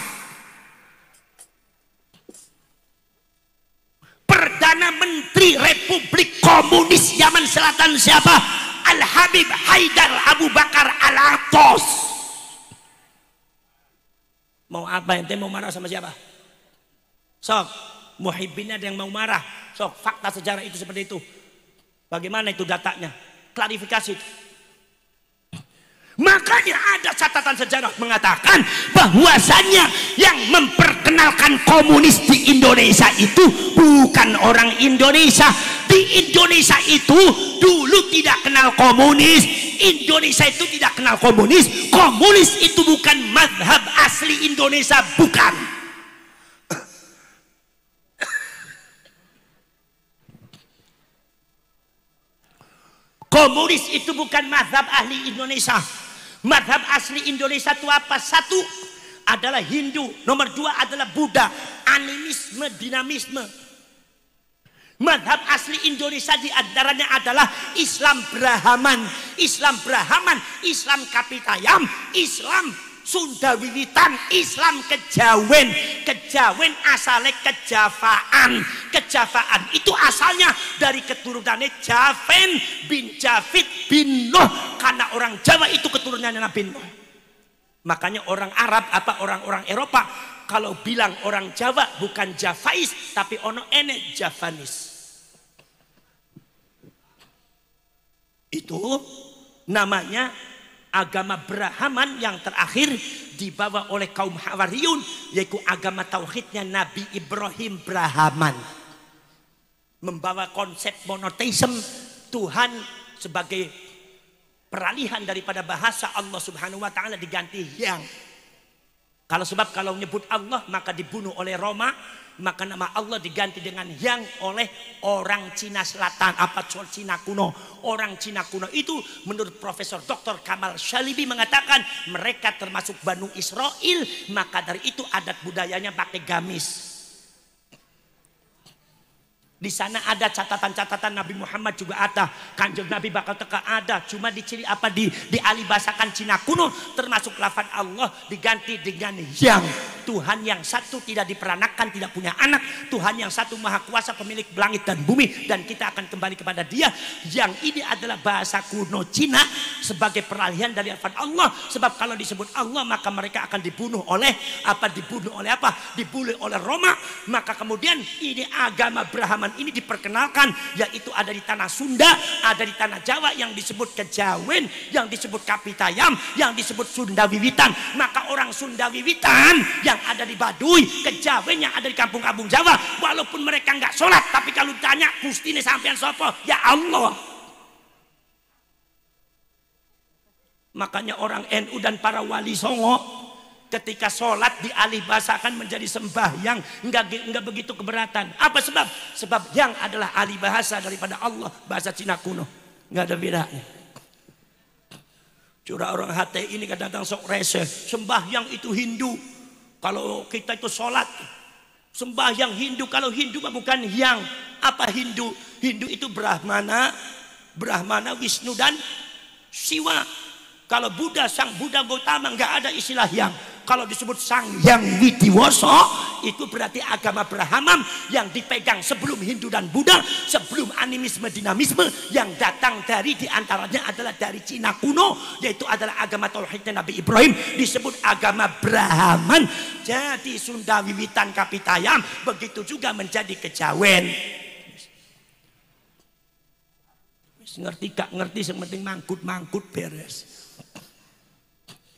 Perdana Menteri Republik Komunis Yaman Selatan siapa? Al-Habib Haidar Abu Bakar Al-Atos. Mau apa ente? Mau marah sama siapa? Sok, muhibbin ada yang mau marah. Sok, fakta sejarah itu seperti itu. Bagaimana itu datanya? Klarifikasi. Makanya ada catatan sejarah mengatakan bahwasannya yang memperkenalkan komunis di Indonesia itu bukan orang Indonesia. Di Indonesia itu dulu tidak kenal komunis. Indonesia itu tidak kenal komunis. Komunis itu bukan mazhab asli Indonesia, bukan. Komunis itu bukan mazhab ahli Indonesia. Mazhab asli Indonesia itu apa? Satu adalah Hindu, nomor dua adalah Buddha, animisme, dinamisme. Mazhab asli Indonesia di antaranya adalah Islam Brahman, Islam Brahman, Islam Kapitayam, Islam Sunda Wiwitan, Islam Kejawen. Kejawen asalnya Kejavaan. Kejavaan itu asalnya dari keturunannya Javen bin Javid bin Nuh, karena orang Jawa itu keturunannya Nabi Nuh. Makanya orang Arab apa orang-orang Eropa kalau bilang orang Jawa bukan Javais tapi ono ene Javanis. Itu namanya agama Brahman yang terakhir dibawa oleh kaum Hawariyun, yaitu agama tauhidnya Nabi Ibrahim Brahman. Membawa konsep monoteisme, Tuhan sebagai peralihan daripada bahasa Allah Subhanahu wa taala diganti yang. Kalau menyebut Allah maka dibunuh oleh Roma, maka nama Allah diganti dengan yang oleh orang Cina Selatan, apa Cina kuno. Orang Cina kuno itu menurut Profesor Dr. Kamal Shalibi mengatakan mereka termasuk Banu Israel, maka dari itu adat budayanya pakai gamis. Di sana ada catatan-catatan Nabi Muhammad juga ada, Kanjeng Nabi bakal teka ada, cuma diciri apa dialibasakan Cina kuno, termasuk lafaz Allah diganti dengan yang. Tuhan yang satu tidak diperanakan, tidak punya anak. Tuhan yang satu maha kuasa, pemilik langit dan bumi, dan kita akan kembali kepada Dia. Yang ini adalah bahasa kuno Cina sebagai peralihan dari lafaz Allah. Sebab kalau disebut Allah maka mereka akan dibunuh oleh apa? Dibunuh oleh apa? Dibunuh oleh Roma. Maka kemudian ini agama Brahman ini diperkenalkan, yaitu ada di tanah Sunda, ada di tanah Jawa yang disebut Kejawen, yang disebut Kapitayam, yang disebut Sunda Wiwitan. Maka orang Sunda Wiwitan yang ada di Baduy, Kejawen yang ada di kampung-kampung Jawa, walaupun mereka nggak sholat, tapi kalau tanya Gustine sampean sopo, ya Allah. Makanya orang NU dan para wali songo ketika sholat dialih bahasakan menjadi sembahyang, enggak begitu keberatan. Apa sebab? Sebab yang adalah alih bahasa daripada Allah, bahasa Cina kuno, enggak ada bedanya. Curah orang HTI ini kadang-kadang sok reseh, sembahyang itu Hindu. Kalau kita itu sholat sembahyang Hindu, kalau Hindu bukan yang. Apa Hindu? Hindu itu Brahmana, Wisnu dan Siwa. Kalau Buddha, sang Buddha Gautama enggak ada istilah yang. Kalau disebut Sang Hyang Widiwoso itu berarti agama Brahman yang dipegang sebelum Hindu dan Buddha, sebelum animisme dinamisme yang datang dari diantaranya adalah dari Cina kuno, yaitu adalah agama tauhidnya Nabi Ibrahim, disebut agama Brahman. Jadi Sunda wiwitan Kapitayam, begitu juga menjadi Kejawen. Ngerti gak ngerti, yang penting mangkut beres.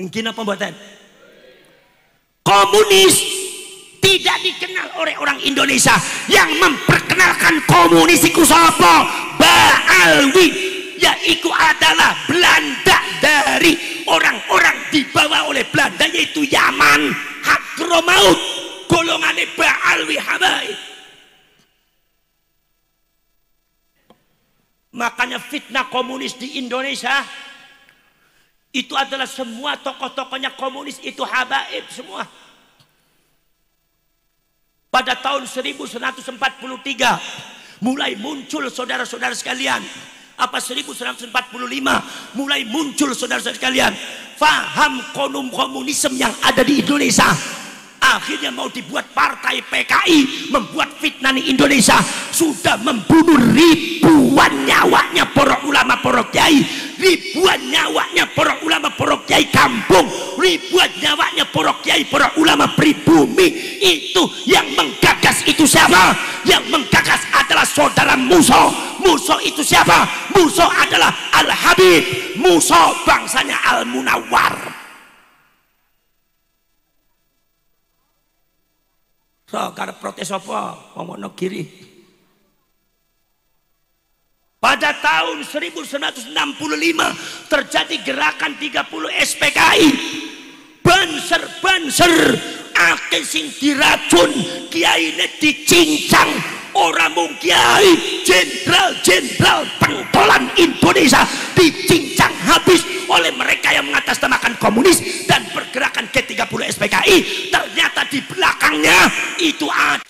Mungkin apa buatan? Komunis tidak dikenal oleh orang Indonesia. Yang memperkenalkan komunis itu siapa? Ba'alwi, yaitu adalah Belanda, dari orang-orang dibawa oleh Belanda, yaitu Yaman, Hadramaut, golongannya Ba'alwi Habaib. Makanya fitnah komunis di Indonesia itu adalah semua tokoh-tokohnya komunis itu habaib semua. Pada tahun 1943 mulai muncul saudara-saudara sekalian. Apa 1945 mulai muncul saudara-saudara sekalian faham komunisme yang ada di Indonesia. Akhirnya mau dibuat partai PKI, membuat fitnah di Indonesia, sudah membunuh ribuan nyawanya para ulama, para kiai, ribuan nyawanya para ulama, para kiai kampung, ribuan nyawanya para kiai, para ulama pribumi. Itu yang menggagas itu siapa? Yang menggagas adalah saudara Musa. Musa itu siapa? Musa adalah Al-Habib, Musa bangsanya Al-Munawwar. So, karena protes apa? Ngomong kiri. Pada tahun 1965 terjadi gerakan 30 SPKI. Banser akeh sing diracun, kiyaine dicincang, orang mung kiai, jenderal pentolan Indonesia dicincang habis oleh mereka yang mengatasnamakan komunis dan pergerakan G30 SPKI. Ternyata di belakangnya itu ada,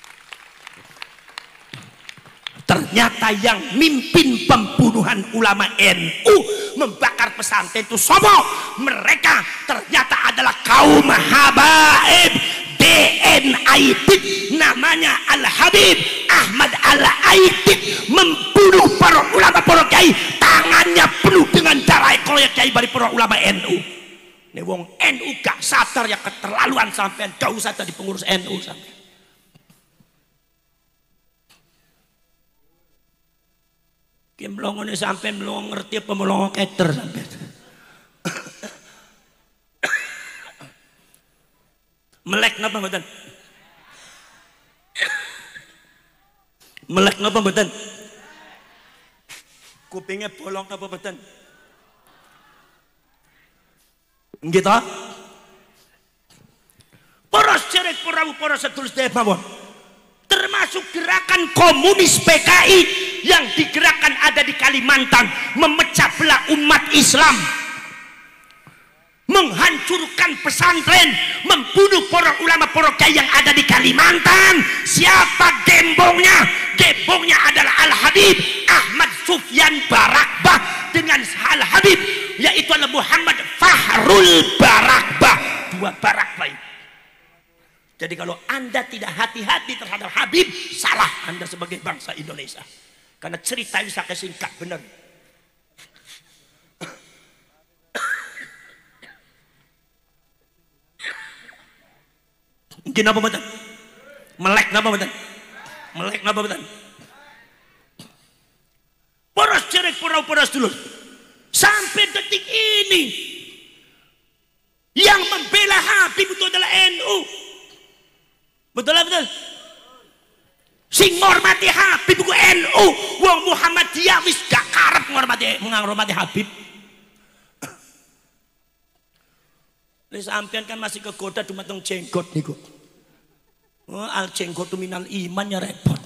ternyata yang mimpin pembunuhan ulama NU, membakar pesantren itu sobo. Mereka ternyata adalah kaum habaib DNAID, namanya Al-Habib Ahmad Al-Aidid, membunuh para ulama, para kiai, tangannya penuh dengan darah koyak kiai dari para ulama NU. Nih wong NU gak sadar ya keterlaluan sampean, gak usah tadi pengurus NU sampean. Ki mlongone sampean mlongo ngerti apa mlongo keter sampean. Melek napa mboten? Melek napa mboten? Kupingnya bolong napa mboten? Nggih ta? Para cerek para sedulur sedherek mawon. Termasuk gerakan komunis PKI yang digerakkan ada di Kalimantan, memecah belah umat Islam, menghancurkan pesantren, membunuh para ulama, para kiai yang ada di Kalimantan. Siapa gembongnya? Gembongnya adalah Al-Habib Ahmad Sufyan Barakbah dengan Al-Habib yaitu adalah Muhammad Fahrul Barakbah. Dua Barakbah itu. Jadi kalau Anda tidak hati-hati terhadap Habib, salah Anda sebagai bangsa Indonesia. Karena cerita ini saya singkat benar. Mungkin apa betul? Melek apa betul? Melek apa betul? Poros cerek poros dulu. Sampai detik ini yang membela Habib itu adalah NU. Betul betul. Sing ngormati Habib itu NU. Wong Muhammadiyah wis gak karep menghormati Habib. Sampean kan masih kegoda dumateng jenggot niku. Oh, al jenggot minal iman ya repot.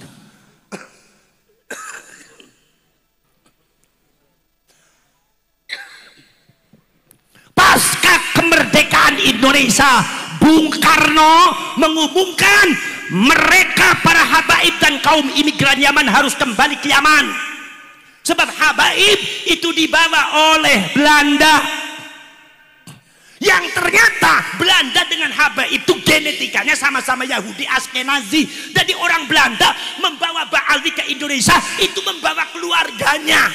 Pasca kemerdekaan Indonesia, Bung Karno mengumumkan mereka para habaib dan kaum imigran Yaman harus kembali ke Yaman. Sebab habaib itu dibawa oleh Belanda. Yang ternyata Belanda dengan habaib itu genetikanya sama-sama Yahudi Askenazi. Jadi orang Belanda membawa Ba'alwi ke Indonesia itu membawa keluarganya,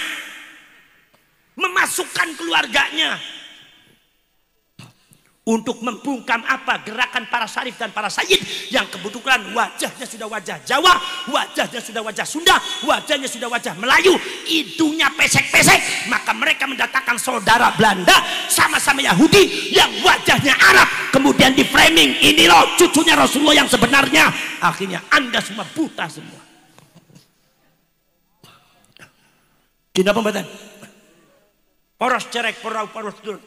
memasukkan keluarganya untuk membungkam apa gerakan para syarif dan para sayyid yang kebetulan wajahnya sudah wajah Jawa, wajahnya sudah wajah Sunda, wajahnya sudah wajah Melayu, hidungnya pesek-pesek. Maka mereka mendatangkan saudara Belanda sama-sama Yahudi yang wajahnya Arab, kemudian di framing ini loh cucunya Rasulullah yang sebenarnya. Akhirnya Anda semua buta semua. Kina pembatan poros cerek poros dur.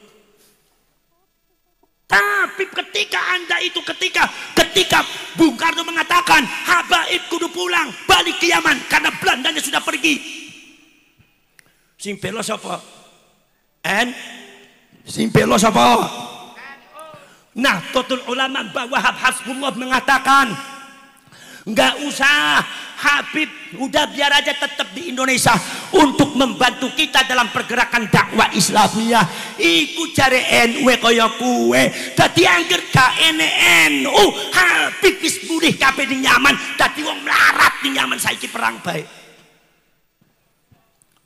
Tapi ketika Anda itu ketika Bung Karno mengatakan habaib kudu pulang balik ke Yaman karena Belandanya sudah pergi. Sing belo sapa? Sing belo sapa? Nah, Totul Ulama Mbah Wahab Hasbullah mengatakan nggak usah Habib, udah biar aja tetap di Indonesia untuk membantu kita dalam pergerakan dakwah Islamiyah. Iku cari NU kaya kue. Dadi angger gak NU, Habib wis mulih kabeh ning Yaman. Dadi wong melarat ning Yaman saiki perang baik.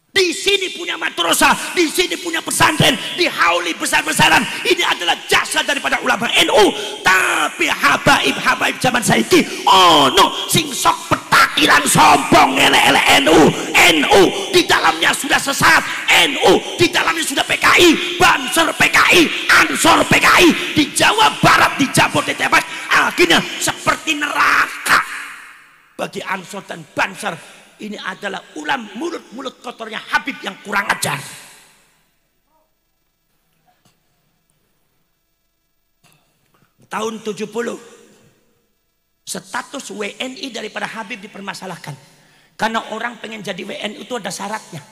Di sini punya madrasah, di sini punya pesantren, di hauli besar-besaran. Ini adalah jasa daripada ulama NU. Tapi habaib zaman saiki no sing sok petakilan sombong elek-elek NU di dalamnya sudah sesat, NU di dalamnya sudah PKI, Banser PKI, Ansor PKI di Jawa Barat, di Jabodetabek. Akhirnya seperti neraka bagi Ansor dan Banser. Ini adalah ulam mulut kotornya Habib yang kurang ajar. Tahun 70 status WNI daripada Habib dipermasalahkan karena orang pengen jadi WNI itu ada syaratnya.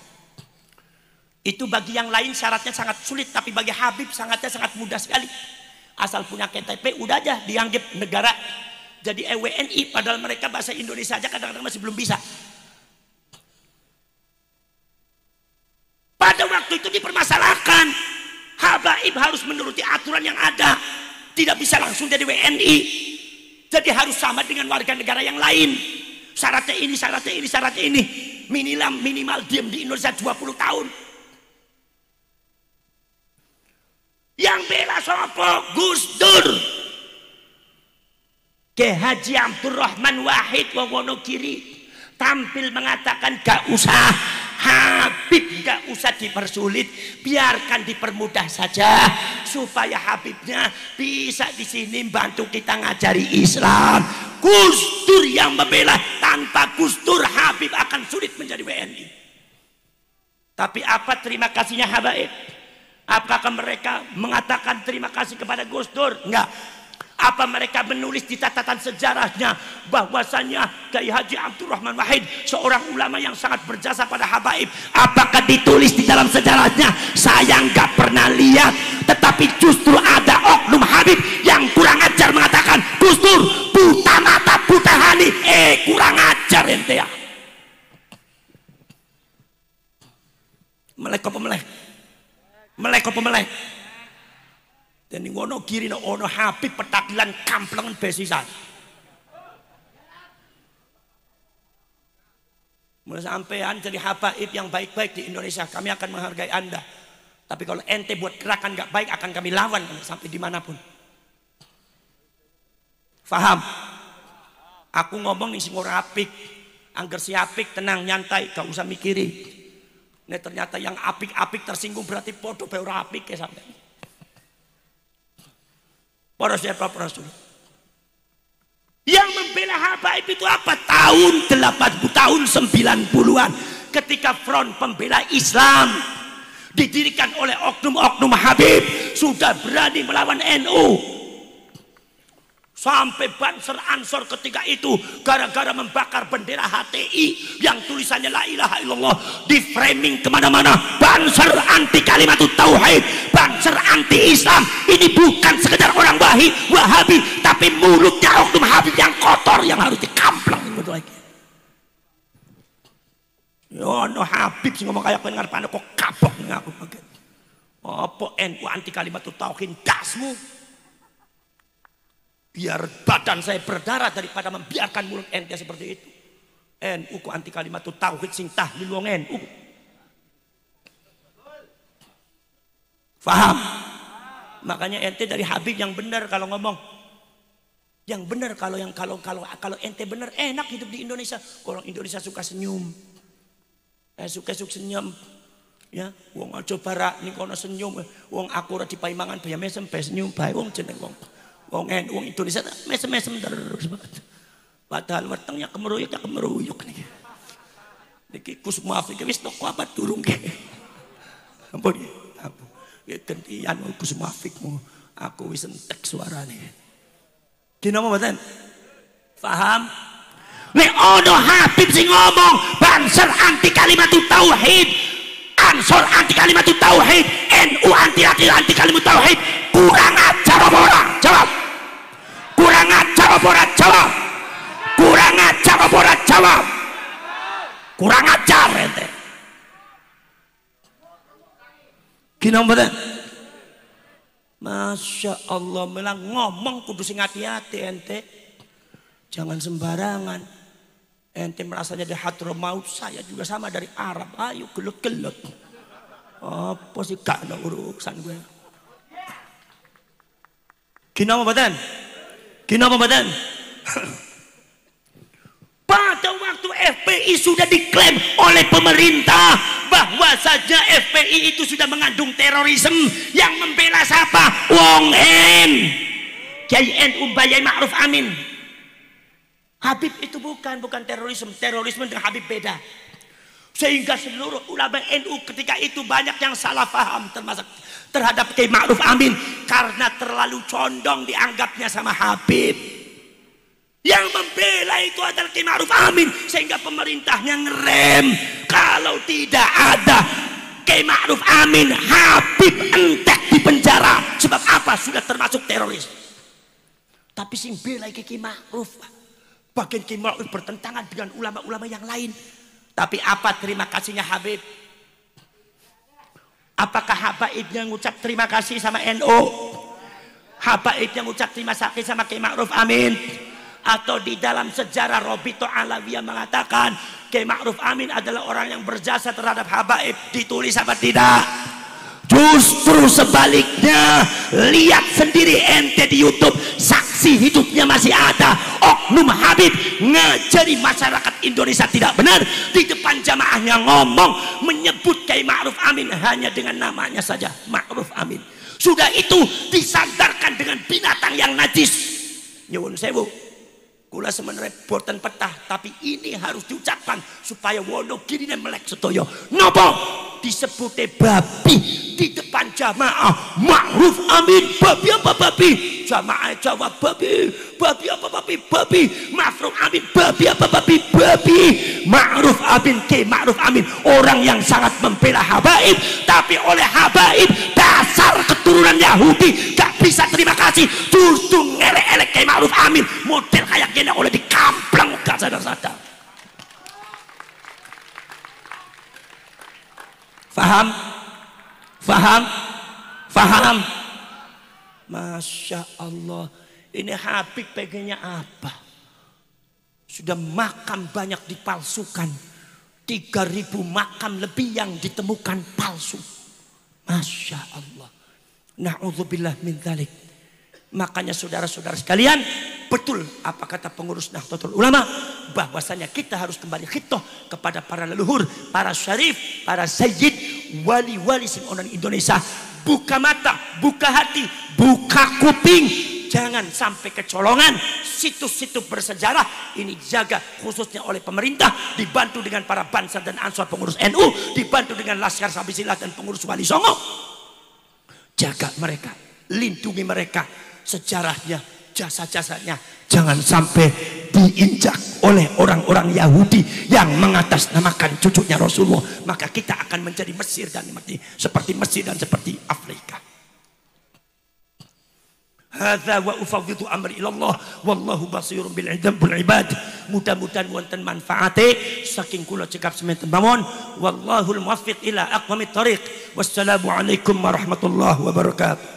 Itu bagi yang lain syaratnya sangat sulit, tapi bagi Habib sangat mudah sekali. Asal punya KTP udah aja dianggap negara jadi WNI, padahal mereka bahasa Indonesia aja kadang-kadang masih belum bisa. Pada waktu itu dipermasalahkan, habaib harus menuruti aturan yang ada, tidak bisa langsung jadi WNI, jadi harus sama dengan warga negara yang lain. Syaratnya ini, minimal diam di Indonesia 20 tahun. Yang bela sopo? Gus Dur, Ki Haji Abdurrahman Wahid Wonogiri tampil mengatakan gak usah Habib, gak usah dipersulit, biarkan dipermudah saja supaya Habibnya bisa di sini bantu kita ngajari Islam. Gus Dur yang membela, tanpa Gus Dur Habib akan sulit menjadi WNI. Tapi apa terima kasihnya habaib? Apakah mereka mengatakan terima kasih kepada Gus Dur? Enggak. Apa mereka menulis di catatan sejarahnya bahwasanya Kiai Haji Abdurrahman Wahid seorang ulama yang sangat berjasa pada habaib? Apakah ditulis di dalam sejarahnya? Saya nggak pernah lihat. Tetapi justru ada oknum Habib yang kurang ajar mengatakan Gus Dur buta mata buta hati. Kurang ajar ente ya. Melek apa melek? Melek apa melek? Dan ini Wonogiri ono Habib petakilan kamplengan besisan. Mulai sampean jadi habaib yang baik-baik di Indonesia, kami akan menghargai Anda. Tapi kalau ente buat gerakan gak baik, akan kami lawan sampai dimanapun. Faham? Aku ngomong nih sing ora apik, angger si apik tenang nyantai, gak usah mikiri. Nih ternyata yang apik-apik tersinggung berarti podo bae ora apik ya sampean. Poros dulu. Yang membela habaib itu apa? Tahun 80, tahun 90-an ketika front pembela Islam didirikan oleh oknum-oknum Habib, sudah berani melawan NU. Sampai Banser Ansor ketika itu gara-gara membakar bendera HTI yang tulisannya la ilaha illallah, di framing kemana-mana. Banser anti kalimatut tauhid, Banser anti Islam. Ini bukan sekedar orang Wahabi, tapi mulutnya oknum Habib yang kotor yang harus dikamplang. Betul lagi. Yo no Habib sih ngomong kayak pendengar pandai kok kapok nih aku kaget. Apa NU anti kalimatut tauhid dasmu? Biar badan saya berdarah daripada membiarkan mulut ente seperti itu. NU ku anti kalimatut tauhid sing tahlil wong NU. Faham? Makanya ente dari Habib yang benar kalau ngomong. Yang benar kalau ente benar enak hidup di Indonesia. Orang Indonesia suka senyum. Suka senyum. Ya, wong aja barak ning kono senyum. Wong aku ora dipaimangan bayam mesem senyum bae wong jeneng wong. Wong Indonesia mesem-mesem terus banget. Padahal wetengnya kemeruyuk nih. Niki Gus Muafik wis toko apa durung ke. Ampun ya. Ya gantian Gus Muafikmu. Aku wis entek suarane. Dina apa mboten? Paham? Nek ono Habib sing ngomong Banser anti kalimatut tauhid, Ansor anti kalimatut tauhid, NU anti kalimatut tauhid, kurang ajar apa ora? Jawab. Kurang ajar apa ora? Jawab. Kurang ajar apa ora? Jawab. Kurang ajar ente. Gini mboten? Masya Allah, melang ngomong kudu sing hati-hati ente. Jangan sembarangan. Ente merasanya di Hadramaut, saya juga sama dari Arab. Ayo gelek-gelek. Apa sih gak ada urusan gue. Gini mboten? Kenapa badan? Pada waktu FPI sudah diklaim oleh pemerintah bahwa saja FPI itu sudah mengandung terorisme, yang membela siapa? Wong N, Kiai NU Yai Ma'ruf Amin. Habib itu bukan terorisme dengan Habib beda. Sehingga seluruh ulama NU ketika itu banyak yang salah paham termasuk terhadap Kiai Ma'ruf Amin karena terlalu condong dianggapnya sama Habib. Yang membela itu adalah Kiai Ma'ruf Amin, sehingga pemerintahnya ngerem. Kalau tidak ada Kiai Ma'ruf Amin, Habib entek di penjara. Sebab apa? Sudah termasuk teroris. Tapi sing bela Kiai Ma'ruf, bagian Kiai Ma'ruf bertentangan dengan ulama-ulama yang lain. Tapi apa terima kasihnya Habib? Apakah Habaibnya ngucap terima kasih sama NU? Habaibnya ngucap terima kasih sama Kiai Ma'ruf Amin? Atau di dalam sejarah Robito Alawiyah mengatakan Kiai Ma'ruf Amin adalah orang yang berjasa terhadap Habaib, ditulis apa tidak? Justru sebaliknya, lihat sendiri ente di YouTube, saksi hidupnya masih ada. Oknum Habib ngajari masyarakat Indonesia tidak benar, di depan jamaahnya ngomong menyebut Kiai Ma'ruf Amin hanya dengan namanya saja, Ma'ruf Amin. Sudah itu disandarkan dengan binatang yang najis. Nyuwun sewu, kula sebenarnya boten petah, tapi ini harus diucapkan supaya Wonogiri melek sedoyo. Nopo disebutnya babi di depan jamaah, Ma'ruf Amin. Babi apa babi? Jamaah jawab babi. Babi apa babi? Babi. Ma'ruf Amin babi apa babi? Babi. Ma'ruf Amin, Kiai Ma'ruf Amin orang yang sangat membela Habaib, tapi oleh Habaib dasar keturunan Yahudi gak bisa terima kasih, justru ngelek-elek Kiai Ma'ruf Amin. Model kayak gini oleh dikamplang gak sadar-sadar. Faham? Faham? Faham? Masya Allah, ini Habib pengennya apa? Sudah makam banyak dipalsukan, 3.000 makam lebih yang ditemukan palsu. Masya Allah. Na'udzubillah min dzalik. Makanya saudara-saudara sekalian, betul apa kata pengurus Nahdlatul Ulama, bahwasanya kita harus kembali khitoh kepada para leluhur, para syarif, para sayyid, wali-wali sing onan Indonesia. Buka mata, buka hati, buka kuping, jangan sampai kecolongan situs-situs bersejarah ini dijaga khususnya oleh pemerintah, dibantu dengan para Bansar dan Ansor pengurus NU, dibantu dengan Laskar Sabisilah dan pengurus Wali Songo. Jaga mereka, lindungi mereka, sejarahnya, jasa-jasanya jangan sampai diinjak oleh orang-orang Yahudi yang mengatasnamakan cucunya Rasulullah. Maka kita akan menjadi Mesir dan seperti Mesir dan seperti Afrika. Hadza wa ufawwidu amri ilallah wallahu basirun bil ibad. Mudah-mudahan wonten manfaate saking kula cekap semanten mawon. Wallahul muwaffiq ila aqwamit thoriq. Wassalamu alaikum warahmatullahi wabarakatuh.